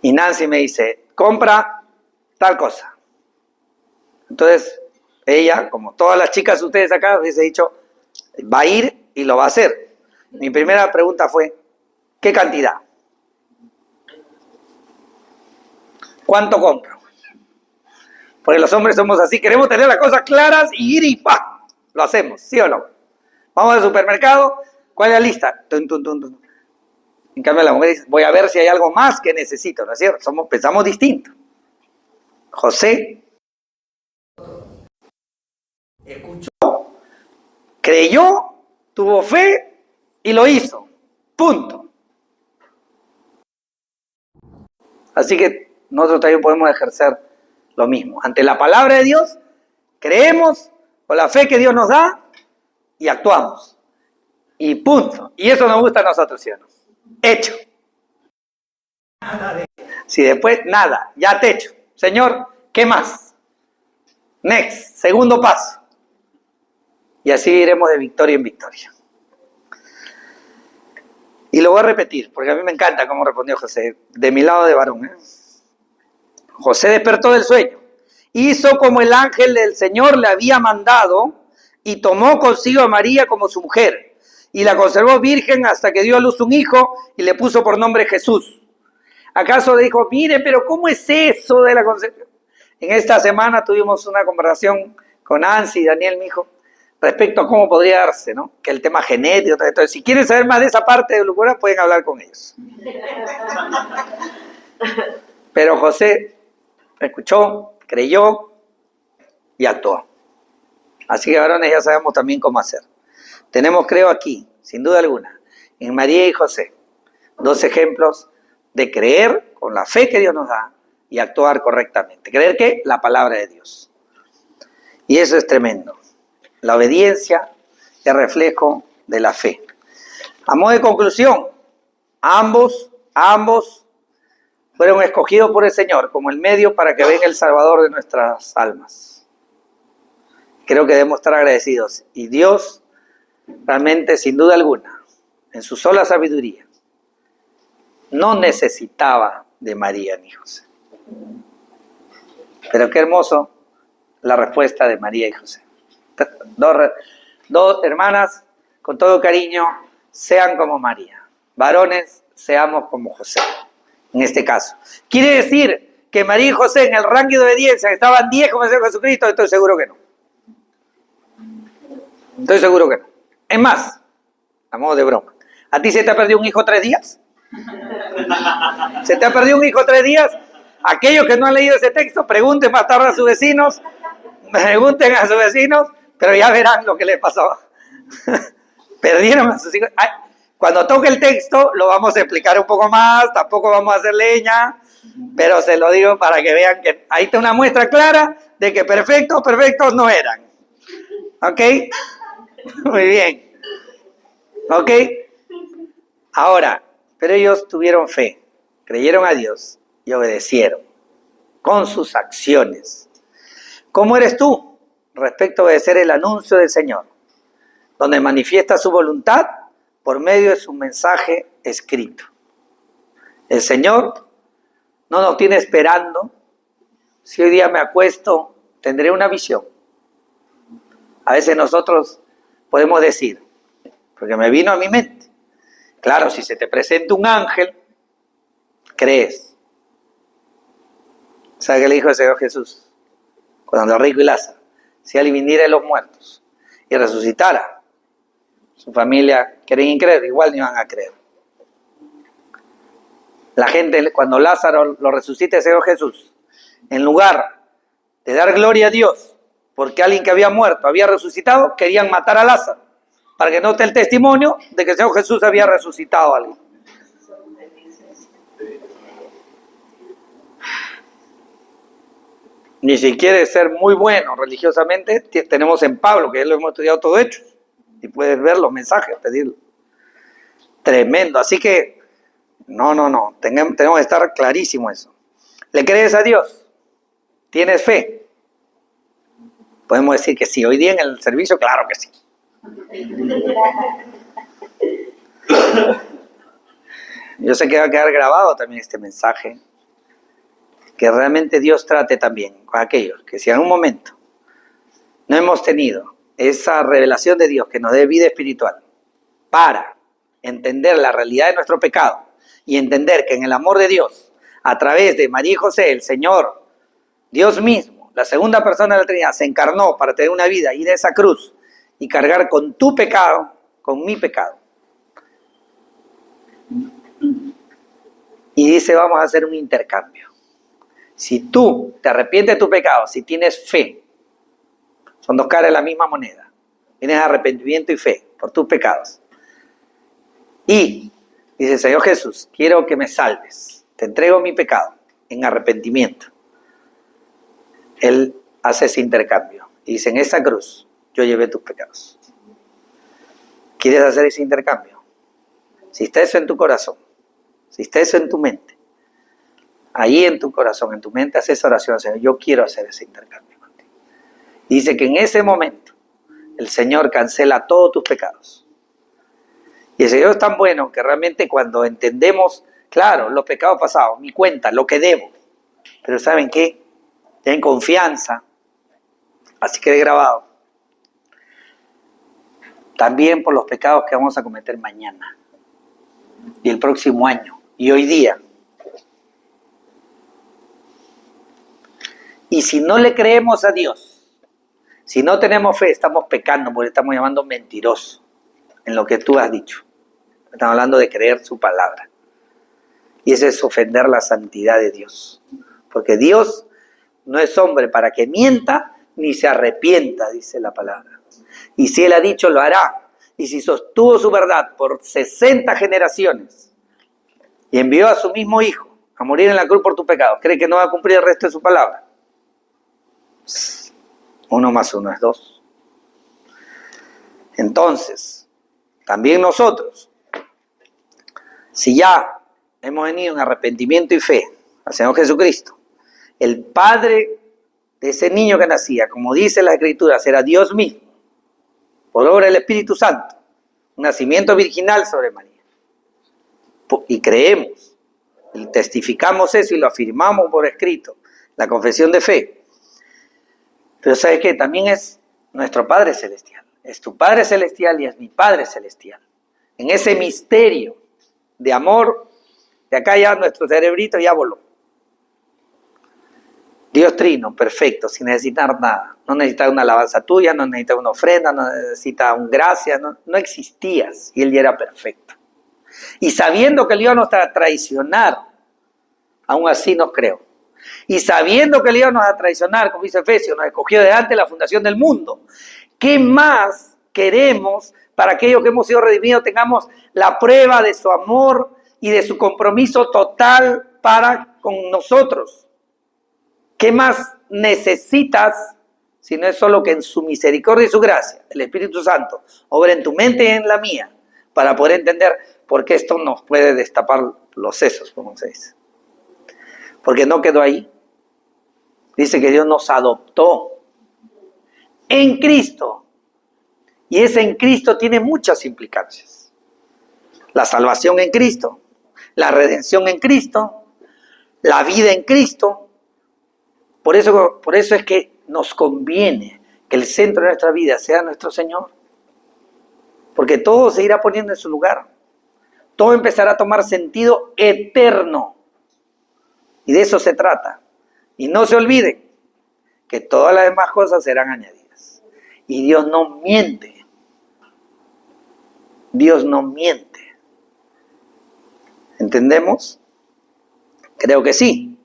Y Nancy me dice, compra tal cosa. Entonces, ella, como todas las chicas de ustedes acá, les he dicho, va a ir y lo va a hacer. Mi primera pregunta fue, ¿qué cantidad? ¿Cuánto compro? Porque los hombres somos así, queremos tener las cosas claras y ir y ¡pah! Lo hacemos, ¿sí o no? Vamos al supermercado, ¿cuál es la lista? Tun, tun, tun, tun. En cambio la mujer dice, voy a ver si hay algo más que necesito, ¿no es cierto? Pensamos distinto. José escuchó, creyó, tuvo fe y lo hizo. Punto. Así que nosotros también podemos ejercer lo mismo. Ante la palabra de Dios, creemos con la fe que Dios nos da y actuamos. Y punto. Y eso nos gusta a nosotros, ¿sí o no? Hecho. Si después, nada, ya te hecho. Señor, ¿qué más? Next, segundo paso. Y así iremos de victoria en victoria. Y lo voy a repetir, porque a mí me encanta cómo respondió José, de mi lado de varón. José despertó del sueño, hizo como el ángel del Señor le había mandado y tomó consigo a María como su mujer y la conservó virgen hasta que dio a luz un hijo y le puso por nombre Jesús. ¿Acaso dijo, mire, pero cómo es eso de la concepción? En esta semana tuvimos una conversación con Nancy y Daniel, mi hijo, respecto a cómo podría darse, ¿no? Que el tema genético, todo esto. Si quieren saber más de esa parte de locura, pueden hablar con ellos. Pero José escuchó, creyó y actuó. Así que, varones, ya sabemos también cómo hacer. Tenemos, creo, aquí, sin duda alguna, en María y José, dos ejemplos de creer con la fe que Dios nos da y actuar correctamente. Creer que la palabra de Dios. Y eso es tremendo. La obediencia es reflejo de la fe. A modo de conclusión, ambos fueron escogidos por el Señor como el medio para que venga el Salvador de nuestras almas. Creo que debemos estar agradecidos. Y Dios, realmente, sin duda alguna, en su sola sabiduría, no necesitaba de María ni José. Pero qué hermoso la respuesta de María y José. Dos hermanas, con todo cariño, sean como María. Varones, seamos como José, en este caso. Quiere decir que María y José en el ranking de obediencia estaban 10 como el Señor Jesucristo. Estoy seguro que no. Estoy seguro que no. Es más, a modo de broma, ¿a ti se te ha perdido un hijo 3 días? ¿Se te ha perdido un hijo 3 días? Aquellos que no han leído ese texto, pregunten más tarde a sus vecinos, pero ya verán lo que les pasó. Perdieron a sus hijos. Cuando toque el texto lo vamos a explicar un poco más, tampoco vamos a hacer leña, pero se lo digo para que vean que ahí está una muestra clara de que perfectos no eran. ¿Ok? Muy bien. ¿Ok? Ahora, pero ellos tuvieron fe, creyeron a Dios y obedecieron con sus acciones. ¿Cómo eres tú respecto a obedecer el anuncio del Señor, donde manifiesta su voluntad por medio de su mensaje escrito? El Señor no nos tiene esperando. Si hoy día me acuesto, tendré una visión. A veces nosotros podemos decir, porque me vino a mi mente, claro, si se te presenta un ángel, crees. ¿Sabe qué le dijo el Señor Jesús? Cuando el rico y Lázaro, si alguien viniera de los muertos y resucitara, su familia querían creer, igual no iban a creer. La gente, cuando Lázaro lo resucita el Señor Jesús, en lugar de dar gloria a Dios, porque alguien que había muerto había resucitado, querían matar a Lázaro, para que note el testimonio de que el Señor Jesús había resucitado a alguien. Ni siquiera ser muy bueno religiosamente, tenemos en Pablo, que lo hemos estudiado todo hecho, y puedes ver los mensajes, pedirlo. Tremendo, así que, no, tenemos que estar clarísimo eso. ¿Le crees a Dios? ¿Tienes fe? Podemos decir que sí, hoy día en el servicio, claro que sí. Yo sé que va a quedar grabado también este mensaje, que realmente Dios trate también con aquellos que si en un momento no hemos tenido esa revelación de Dios que nos dé vida espiritual para entender la realidad de nuestro pecado y entender que en el amor de Dios, a través de María y José, el Señor, Dios mismo, la segunda persona de la Trinidad, se encarnó para tener una vida, ir a esa cruz y cargar con tu pecado, con mi pecado. Y dice, vamos a hacer un intercambio. Si tú te arrepientes de tu pecado, si tienes fe, son dos caras de la misma moneda. Tienes arrepentimiento y fe por tus pecados. Y dice, Señor Jesús, quiero que me salves. Te entrego mi pecado en arrepentimiento. Él hace ese intercambio. Y dice, en esa cruz yo llevé tus pecados. ¿Quieres hacer ese intercambio? Si está eso en tu corazón, si está eso en tu mente, ahí en tu corazón, en tu mente, haz esa oración, Señor, yo quiero hacer ese intercambio contigo. Dice que en ese momento el Señor cancela todos tus pecados. Y el Señor es tan bueno que realmente cuando entendemos, claro, los pecados pasados, mi cuenta, lo que debo, pero ¿saben qué? Ten confianza, así quede grabado. También por los pecados que vamos a cometer mañana y el próximo año y hoy día. Y si no le creemos a Dios, si no tenemos fe, estamos pecando porque estamos llamando mentiroso en lo que tú has dicho. Estamos hablando de creer su palabra. Y eso es ofender la santidad de Dios. Porque Dios no es hombre para que mienta ni se arrepienta, dice la palabra. Y si Él ha dicho, lo hará. Y si sostuvo su verdad por 60 generaciones y envió a su mismo Hijo a morir en la cruz por tu pecado, ¿cree que no va a cumplir el resto de su palabra? 1 más 1 es 2. Entonces, también nosotros, si ya hemos venido en arrepentimiento y fe al Señor Jesucristo, el Padre de ese niño que nacía, como dice la Escritura, será Dios mismo, por obra del Espíritu Santo, un nacimiento virginal sobre María. Y creemos, y testificamos eso y lo afirmamos por escrito, la confesión de fe. Pero ¿sabes qué? También es nuestro Padre Celestial. Es tu Padre Celestial y es mi Padre Celestial. En ese misterio de amor, de acá ya nuestro cerebrito ya voló. Dios trino, perfecto, sin necesitar nada. No necesita una alabanza tuya, no necesita una ofrenda, no necesita un gracia, no existías y Él ya era perfecto. Y sabiendo que Él íbamos a traicionar, aún así nos creó. Y sabiendo que Él íbamos a traicionar, como dice Efesios, nos escogió de antes la fundación del mundo. ¿Qué más queremos para aquellos que hemos sido redimidos tengamos la prueba de su amor y de su compromiso total para con nosotros? ¿Qué más necesitas si no es solo que en su misericordia y su gracia, el Espíritu Santo, obra en tu mente y en la mía para poder entender por qué esto nos puede destapar los sesos, como se dice? Porque no quedó ahí. Dice que Dios nos adoptó en Cristo. Y ese en Cristo tiene muchas implicancias. La salvación en Cristo, la redención en Cristo, la vida en Cristo. Por eso es que nos conviene que el centro de nuestra vida sea nuestro Señor. Porque todo se irá poniendo en su lugar. Todo empezará a tomar sentido eterno. Y de eso se trata. Y no se olviden que todas las demás cosas serán añadidas. Y Dios no miente. Dios no miente. ¿Entendemos? Creo que sí.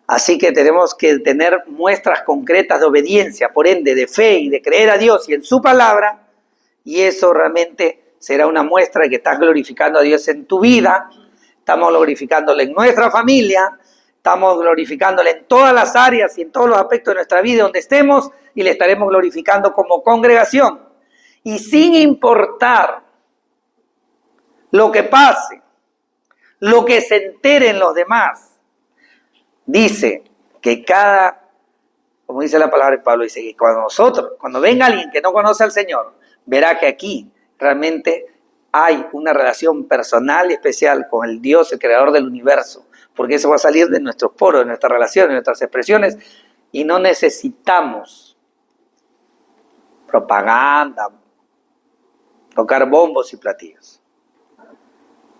Así que tenemos que tener muestras concretas de obediencia, por ende de fe y de creer a Dios y en su palabra. Y eso realmente será una muestra de que estás glorificando a Dios en tu vida. Estamos glorificándole en nuestra familia. Estamos glorificándole en todas las áreas y en todos los aspectos de nuestra vida donde estemos y le estaremos glorificando como congregación. Y sin importar lo que pase, lo que se enteren los demás, dice que como dice la palabra de Pablo, dice que cuando venga alguien que no conoce al Señor, verá que aquí realmente hay una relación personal y especial con el Dios, el creador del universo. Porque eso va a salir de nuestros poros, de nuestras relaciones, de nuestras expresiones, y no necesitamos propaganda, tocar bombos y platillos.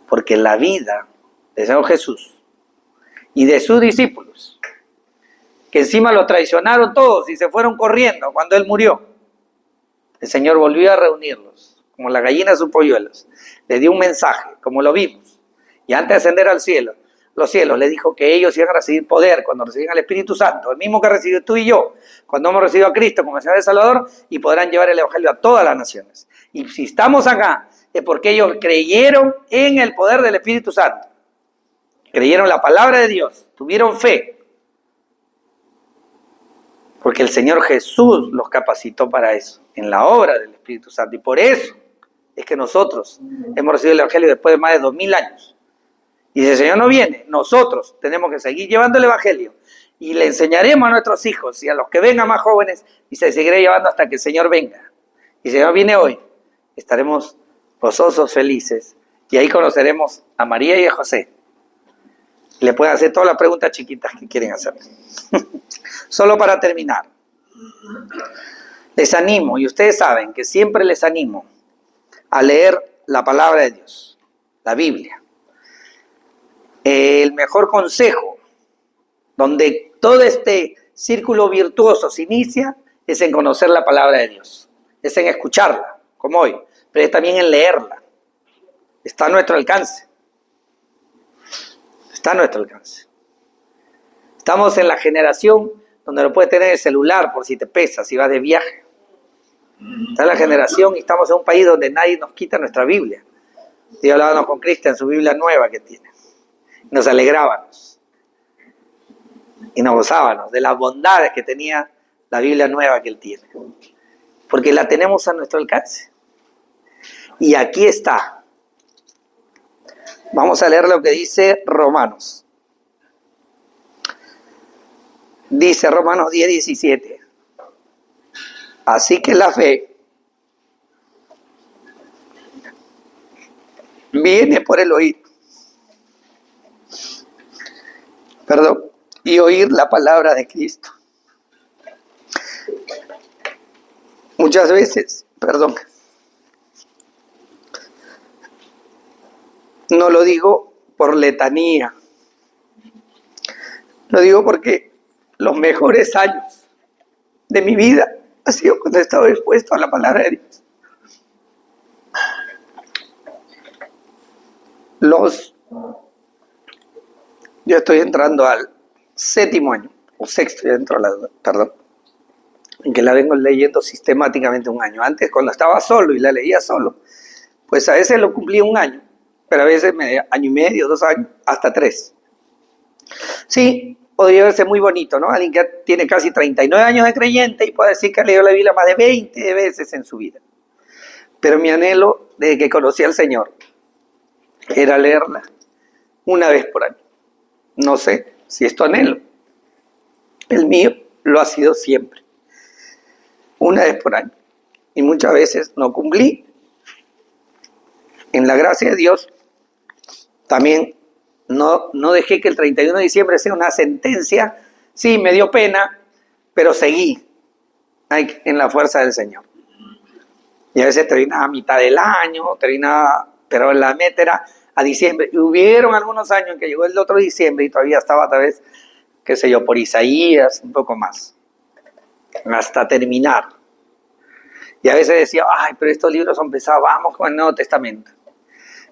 Porque la vida del Señor Jesús y de sus discípulos, que encima lo traicionaron todos y se fueron corriendo cuando Él murió, el Señor volvió a reunirlos, como la gallina a sus polluelos, le dio un mensaje, como lo vimos, y antes de ascender al cielo, los cielos, le dijo que ellos iban a recibir poder cuando reciban al Espíritu Santo, el mismo que recibió tú y yo, cuando hemos recibido a Cristo como Señor y Salvador, y podrán llevar el Evangelio a todas las naciones. Y si estamos acá, es porque ellos creyeron en el poder del Espíritu Santo, creyeron la palabra de Dios, tuvieron fe, porque el Señor Jesús los capacitó para eso, en la obra del Espíritu Santo, y por eso es que nosotros hemos recibido el Evangelio después de más de 2000 años. Y si el Señor no viene, nosotros tenemos que seguir llevando el Evangelio y le enseñaremos a nuestros hijos y a los que vengan más jóvenes y se seguirá llevando hasta que el Señor venga. Y el Señor viene hoy, estaremos gozosos, felices, y ahí conoceremos a María y a José. Le pueden hacer todas las preguntas chiquitas que quieren hacer. Solo para terminar, les animo, y ustedes saben que siempre les animo a leer la palabra de Dios, la Biblia. El mejor consejo, donde todo este círculo virtuoso se inicia, es en conocer la palabra de Dios, es en escucharla, como hoy, pero es también en leerla. Está a nuestro alcance. Está a nuestro alcance. Estamos en la generación donde lo puedes tener en el celular por si te pesa, si vas de viaje. Está en la generación y estamos en un país donde nadie nos quita nuestra Biblia. Y hablábamos con Cristian, su Biblia nueva que tiene. Nos alegrábamos y nos gozábamos de las bondades que tenía la Biblia nueva que él tiene. Porque la tenemos a nuestro alcance. Y aquí está. Vamos a leer lo que dice Romanos. Dice Romanos 10:17. Así que la fe viene por el oír. Y oír la palabra de Cristo. Muchas veces, no lo digo por letanía, lo digo porque los mejores años de mi vida ha sido cuando he estado expuesto a la palabra de Dios. Yo estoy entrando al 7º año, o 6º, en que la vengo leyendo sistemáticamente un año. Antes, cuando estaba solo y la leía solo, pues a veces lo cumplía un año, pero a veces año y medio, 2 años, hasta 3. Sí, podría verse muy bonito, ¿no? Alguien que tiene casi 39 años de creyente y puede decir que ha leído la Biblia más de 20 veces en su vida. Pero mi anhelo, desde que conocí al Señor, era leerla una vez por año. No sé si es tu anhelo. El mío lo ha sido siempre. Una vez por año. Y muchas veces no cumplí. En la gracia de Dios, también no dejé que el 31 de diciembre sea una sentencia. Sí, me dio pena, pero seguí en la fuerza del Señor. Y a veces terminaba a mitad del año, pero la meta era a diciembre. Y hubieron algunos años en que llegó el otro diciembre y todavía estaba tal vez, qué sé yo, por Isaías, un poco más, hasta terminar. Y a veces decía, ay, pero estos libros son pesados, vamos con el Nuevo Testamento.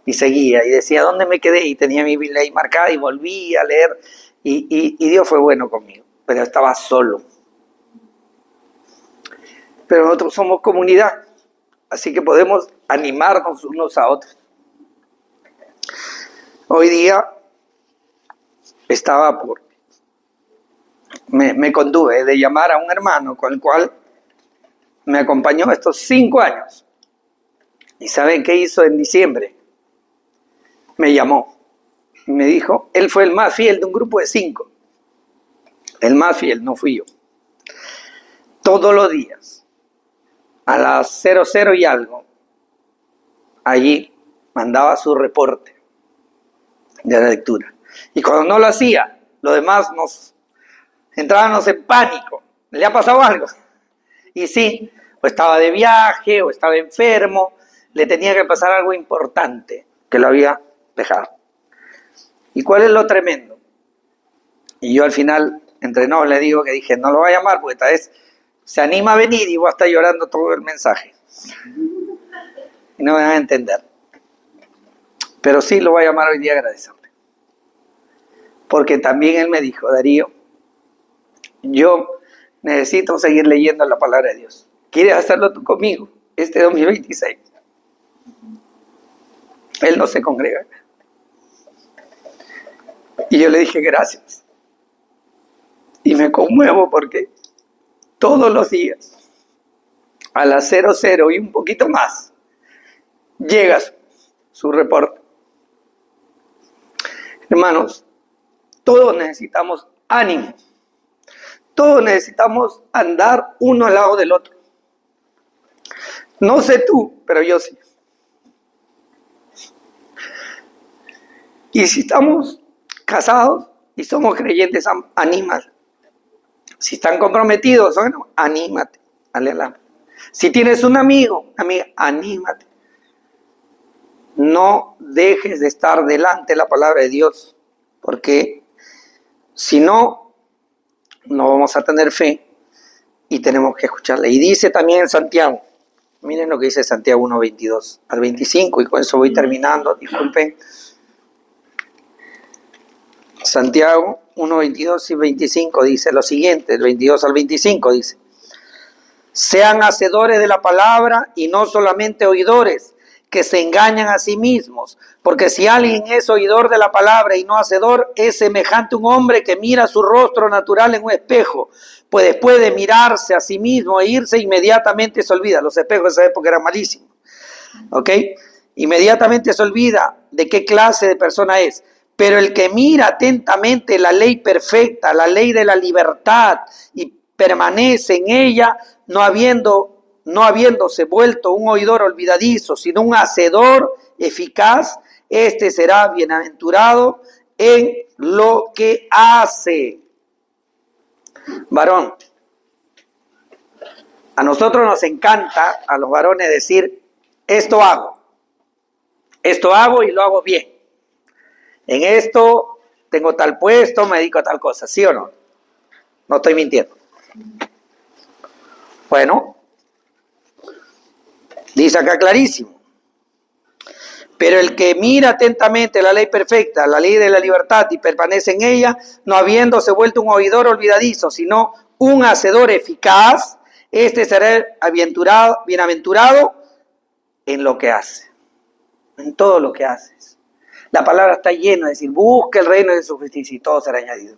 Y seguía, y decía, ¿dónde me quedé? Y tenía mi Biblia ahí marcada y volví a leer. Y Dios fue bueno conmigo, pero estaba solo. Pero nosotros somos comunidad, así que podemos animarnos unos a otros. Hoy día me contuve de llamar a un hermano con el cual me acompañó estos 5 años. ¿Y saben qué hizo en diciembre? Me llamó y me dijo, él fue el más fiel de un grupo de 5. El más fiel, no fui yo. Todos los días, a las 00 y algo, allí mandaba su reporte de la lectura. Y cuando no lo hacía, los demás entrábamos en pánico. ¿Le ha pasado algo? Y sí, o estaba de viaje, o estaba enfermo, le tenía que pasar algo importante que lo había dejado. ¿Y cuál es lo tremendo? Y yo al final, entre nos, le digo que dije, no lo voy a llamar porque tal vez se anima a venir y voy a estar llorando todo el mensaje. Y no me van a entender. Pero sí lo voy a llamar hoy día a agradecerle. Porque también él me dijo, Darío, yo necesito seguir leyendo la palabra de Dios. ¿Quieres hacerlo tú conmigo este 2026? Él no se congrega. Y yo le dije gracias. Y me conmuevo porque todos los días, a las 00 y un poquito más, llega su reporte. Hermanos, todos necesitamos ánimo. Todos necesitamos andar uno al lado del otro. No sé tú, pero yo sí. Y si estamos casados y somos creyentes, anímate. Si están comprometidos, bueno, anímate. Aleluya. Si tienes un amigo, amiga, anímate. No dejes de estar delante de la palabra de Dios, porque si no, no vamos a tener fe y tenemos que escucharla. Y dice también en Santiago, miren lo que dice Santiago 1:22 al 25, y con eso voy terminando, disculpen. Santiago 1:22 y 25 dice lo siguiente, del 22 al 25 dice: sean hacedores de la palabra y no solamente oidores, que se engañan a sí mismos, porque si alguien es oidor de la palabra y no hacedor, es semejante a un hombre que mira su rostro natural en un espejo, pues después de mirarse a sí mismo e irse, inmediatamente se olvida. Los espejos de esa época eran malísimos, ¿ok? Inmediatamente se olvida de qué clase de persona es. Pero el que mira atentamente la ley perfecta, la ley de la libertad, y permanece en ella, no habiéndose vuelto un oidor olvidadizo, sino un hacedor eficaz, este será bienaventurado en lo que hace. Varón, a nosotros nos encanta, a los varones, decir: esto hago y lo hago bien. En esto tengo tal puesto, me dedico a tal cosa, ¿sí o no? No estoy mintiendo. Bueno, dice acá clarísimo: pero el que mira atentamente la ley perfecta, la ley de la libertad, y permanece en ella, no habiéndose vuelto un oidor olvidadizo, sino un hacedor eficaz, este será bienaventurado en lo que hace, en todo lo que haces. La palabra está llena de decir: busca el reino de su justicia y todo será añadido.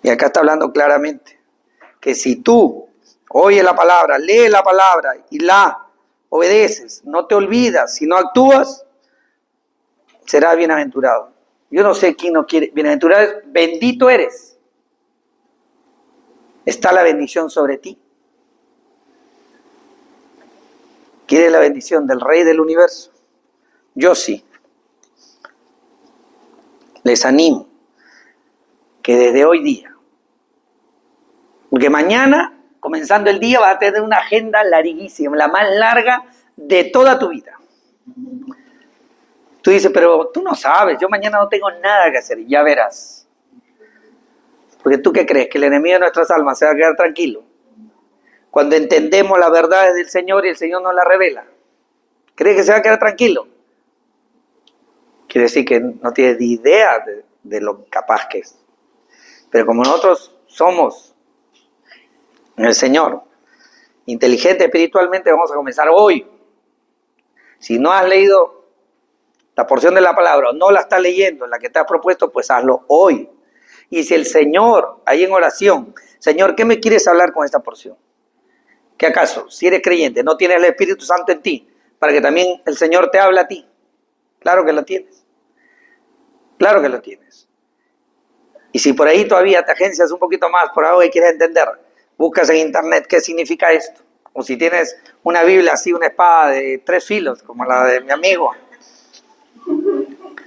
Y acá está hablando claramente que si tú oyes la palabra, lees la palabra y la obedeces, no te olvidas, si no actúas, serás bienaventurado. Yo no sé quién no quiere. Bienaventurado es: bendito eres. Está la bendición sobre ti. ¿Quieres la bendición del Rey del Universo? Yo sí. Les animo que desde hoy día, porque mañana, comenzando el día, vas a tener una agenda larguísima, la más larga de toda tu vida. Tú dices: pero tú no sabes, yo mañana no tengo nada que hacer. Ya verás. Porque tú, ¿qué crees? ¿Que el enemigo de nuestras almas se va a quedar tranquilo cuando entendemos las verdades del Señor y el Señor nos las revela? ¿Crees que se va a quedar tranquilo? Quiere decir que no tienes ni idea de lo capaz que es. Pero como nosotros somos en el Señor inteligentes espiritualmente, vamos a comenzar hoy. Si no has leído la porción de la palabra o no la estás leyendo en la que te has propuesto, pues hazlo hoy. Y si el Señor, ahí en oración: Señor, ¿qué me quieres hablar con esta porción? ¿Qué acaso, si eres creyente, no tienes el Espíritu Santo en ti para que también el Señor te hable a ti? Claro que lo tienes. Claro que lo tienes. Y si por ahí todavía te agencias un poquito más por algo que quieres entender, buscas en internet qué significa esto. O si tienes una Biblia así, una espada de 3 filos, como la de mi amigo,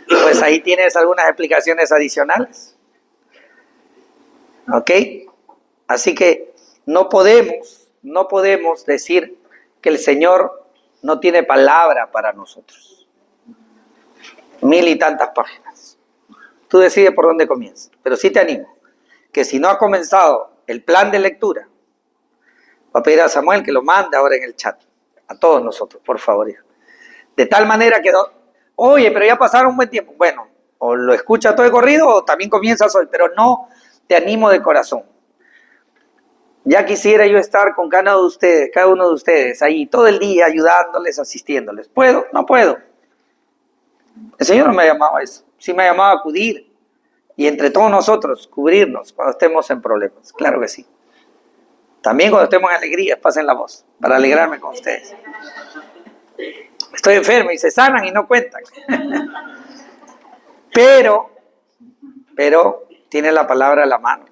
pues ahí tienes algunas explicaciones adicionales. ¿Ok? Así que no podemos decir que el Señor no tiene palabra para nosotros. 1000 y tantas páginas. Tú decides por dónde comienzas. Pero sí te animo que si no has comenzado el plan de lectura, voy a pedir a Samuel que lo mande ahora en el chat. A todos nosotros, por favor. De tal manera que, oye, pero ya pasaron un buen tiempo. Bueno, o lo escuchas todo de corrido o también comienzas hoy. Pero no, te animo de corazón. Ya quisiera yo estar con cada uno de ustedes, ahí todo el día ayudándoles, asistiéndoles. ¿Puedo? No puedo. El Señor no me ha llamado a eso. Sí me ha llamado a acudir y entre todos nosotros cubrirnos cuando estemos en problemas. Claro que sí. También cuando estemos en alegría, pasen la voz para alegrarme con ustedes. Estoy enfermo y se sanan y no cuentan. Pero tiene la palabra a la mano.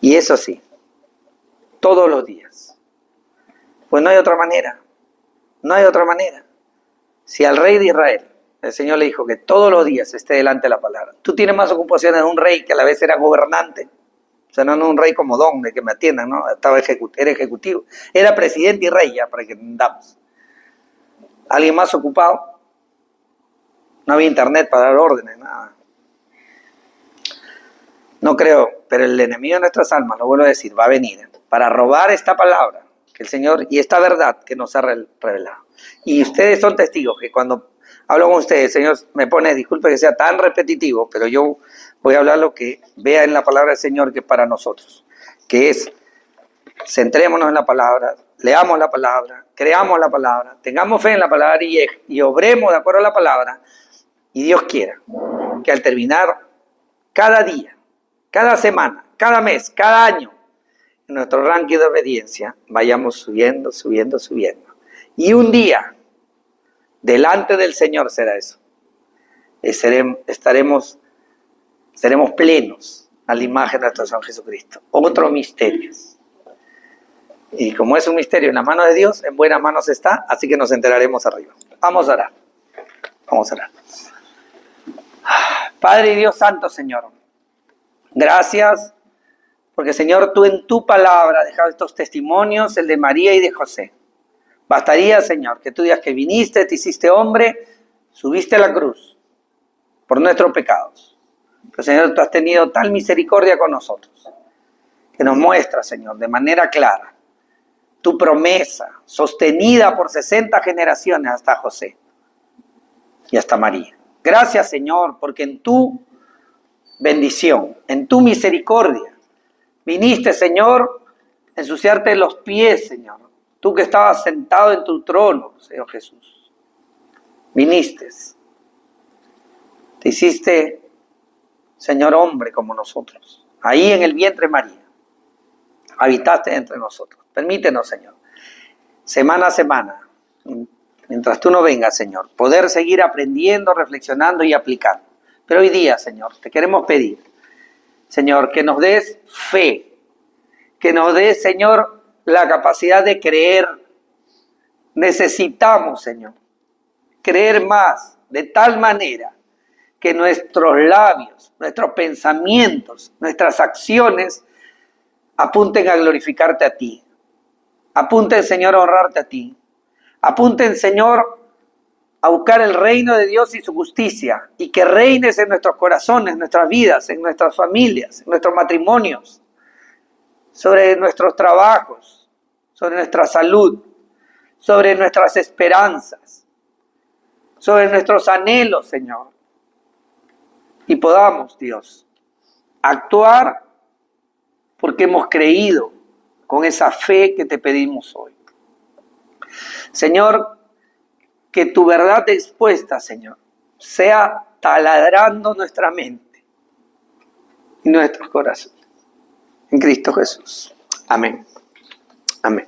Y eso sí, todos los días. Pues no hay otra manera. No hay otra manera. Si al rey de Israel, el Señor le dijo que todos los días esté delante de la palabra. Tú tienes más ocupaciones de un rey que a la vez era gobernante. O sea, no un rey como Don, de que me atiendan, ¿no? Era ejecutivo. Era presidente y rey, ya, para que entendamos. ¿Alguien más ocupado? No había internet para dar órdenes, nada. No creo, pero el enemigo de nuestras almas, lo vuelvo a decir, va a venir para robar esta palabra que el Señor y esta verdad que nos ha revelado. Y ustedes son testigos que cuando hablo con ustedes, el Señor me pone, disculpe que sea tan repetitivo, pero yo voy a hablar lo que vea en la palabra del Señor que es para nosotros, que es, centrémonos en la palabra, leamos la palabra, creamos la palabra, tengamos fe en la palabra y obremos de acuerdo a la palabra, y Dios quiera que al terminar cada día, cada semana, cada mes, cada año, en nuestro ranking de obediencia, vayamos subiendo, subiendo, subiendo. Y un día, delante del Señor será eso. Seremos plenos a la imagen de nuestro Señor Jesucristo. Otro misterio. Y como es un misterio en la mano de Dios, en buenas manos está, así que nos enteraremos arriba. Vamos a orar. Vamos a orar. Padre y Dios Santo, Señor, gracias porque, Señor, tú en tu palabra has dejado estos testimonios, el de María y de José. Bastaría, Señor, que tú digas que viniste, te hiciste hombre, subiste a la cruz por nuestros pecados. Pero, Señor, tú has tenido tal misericordia con nosotros que nos muestra, Señor, de manera clara tu promesa sostenida por 60 generaciones hasta José y hasta María. Gracias, Señor, porque en tu bendición, en tu misericordia, viniste, Señor, a ensuciarte los pies, Señor. Tú que estabas sentado en tu trono, Señor Jesús. Viniste. Te hiciste, Señor, hombre como nosotros. Ahí en el vientre de María. Habitaste entre nosotros. Permítenos, Señor, semana a semana, mientras tú no vengas, Señor, poder seguir aprendiendo, reflexionando y aplicando. Pero hoy día, Señor, te queremos pedir, Señor, que nos des fe, que nos des, Señor, la capacidad de creer. Necesitamos, Señor, creer más, de tal manera que nuestros labios, nuestros pensamientos, nuestras acciones apunten a glorificarte a ti. Apunten, Señor, a honrarte a ti. Apunten, Señor, a buscar el reino de Dios y su justicia, y que reines en nuestros corazones, en nuestras vidas, en nuestras familias, en nuestros matrimonios, sobre nuestros trabajos, sobre nuestra salud, sobre nuestras esperanzas, sobre nuestros anhelos, Señor. Y podamos, Dios, actuar porque hemos creído con esa fe que te pedimos hoy. Señor, que tu verdad expuesta, Señor, sea taladrando nuestra mente y nuestros corazones. En Cristo Jesús. Amén. Amén.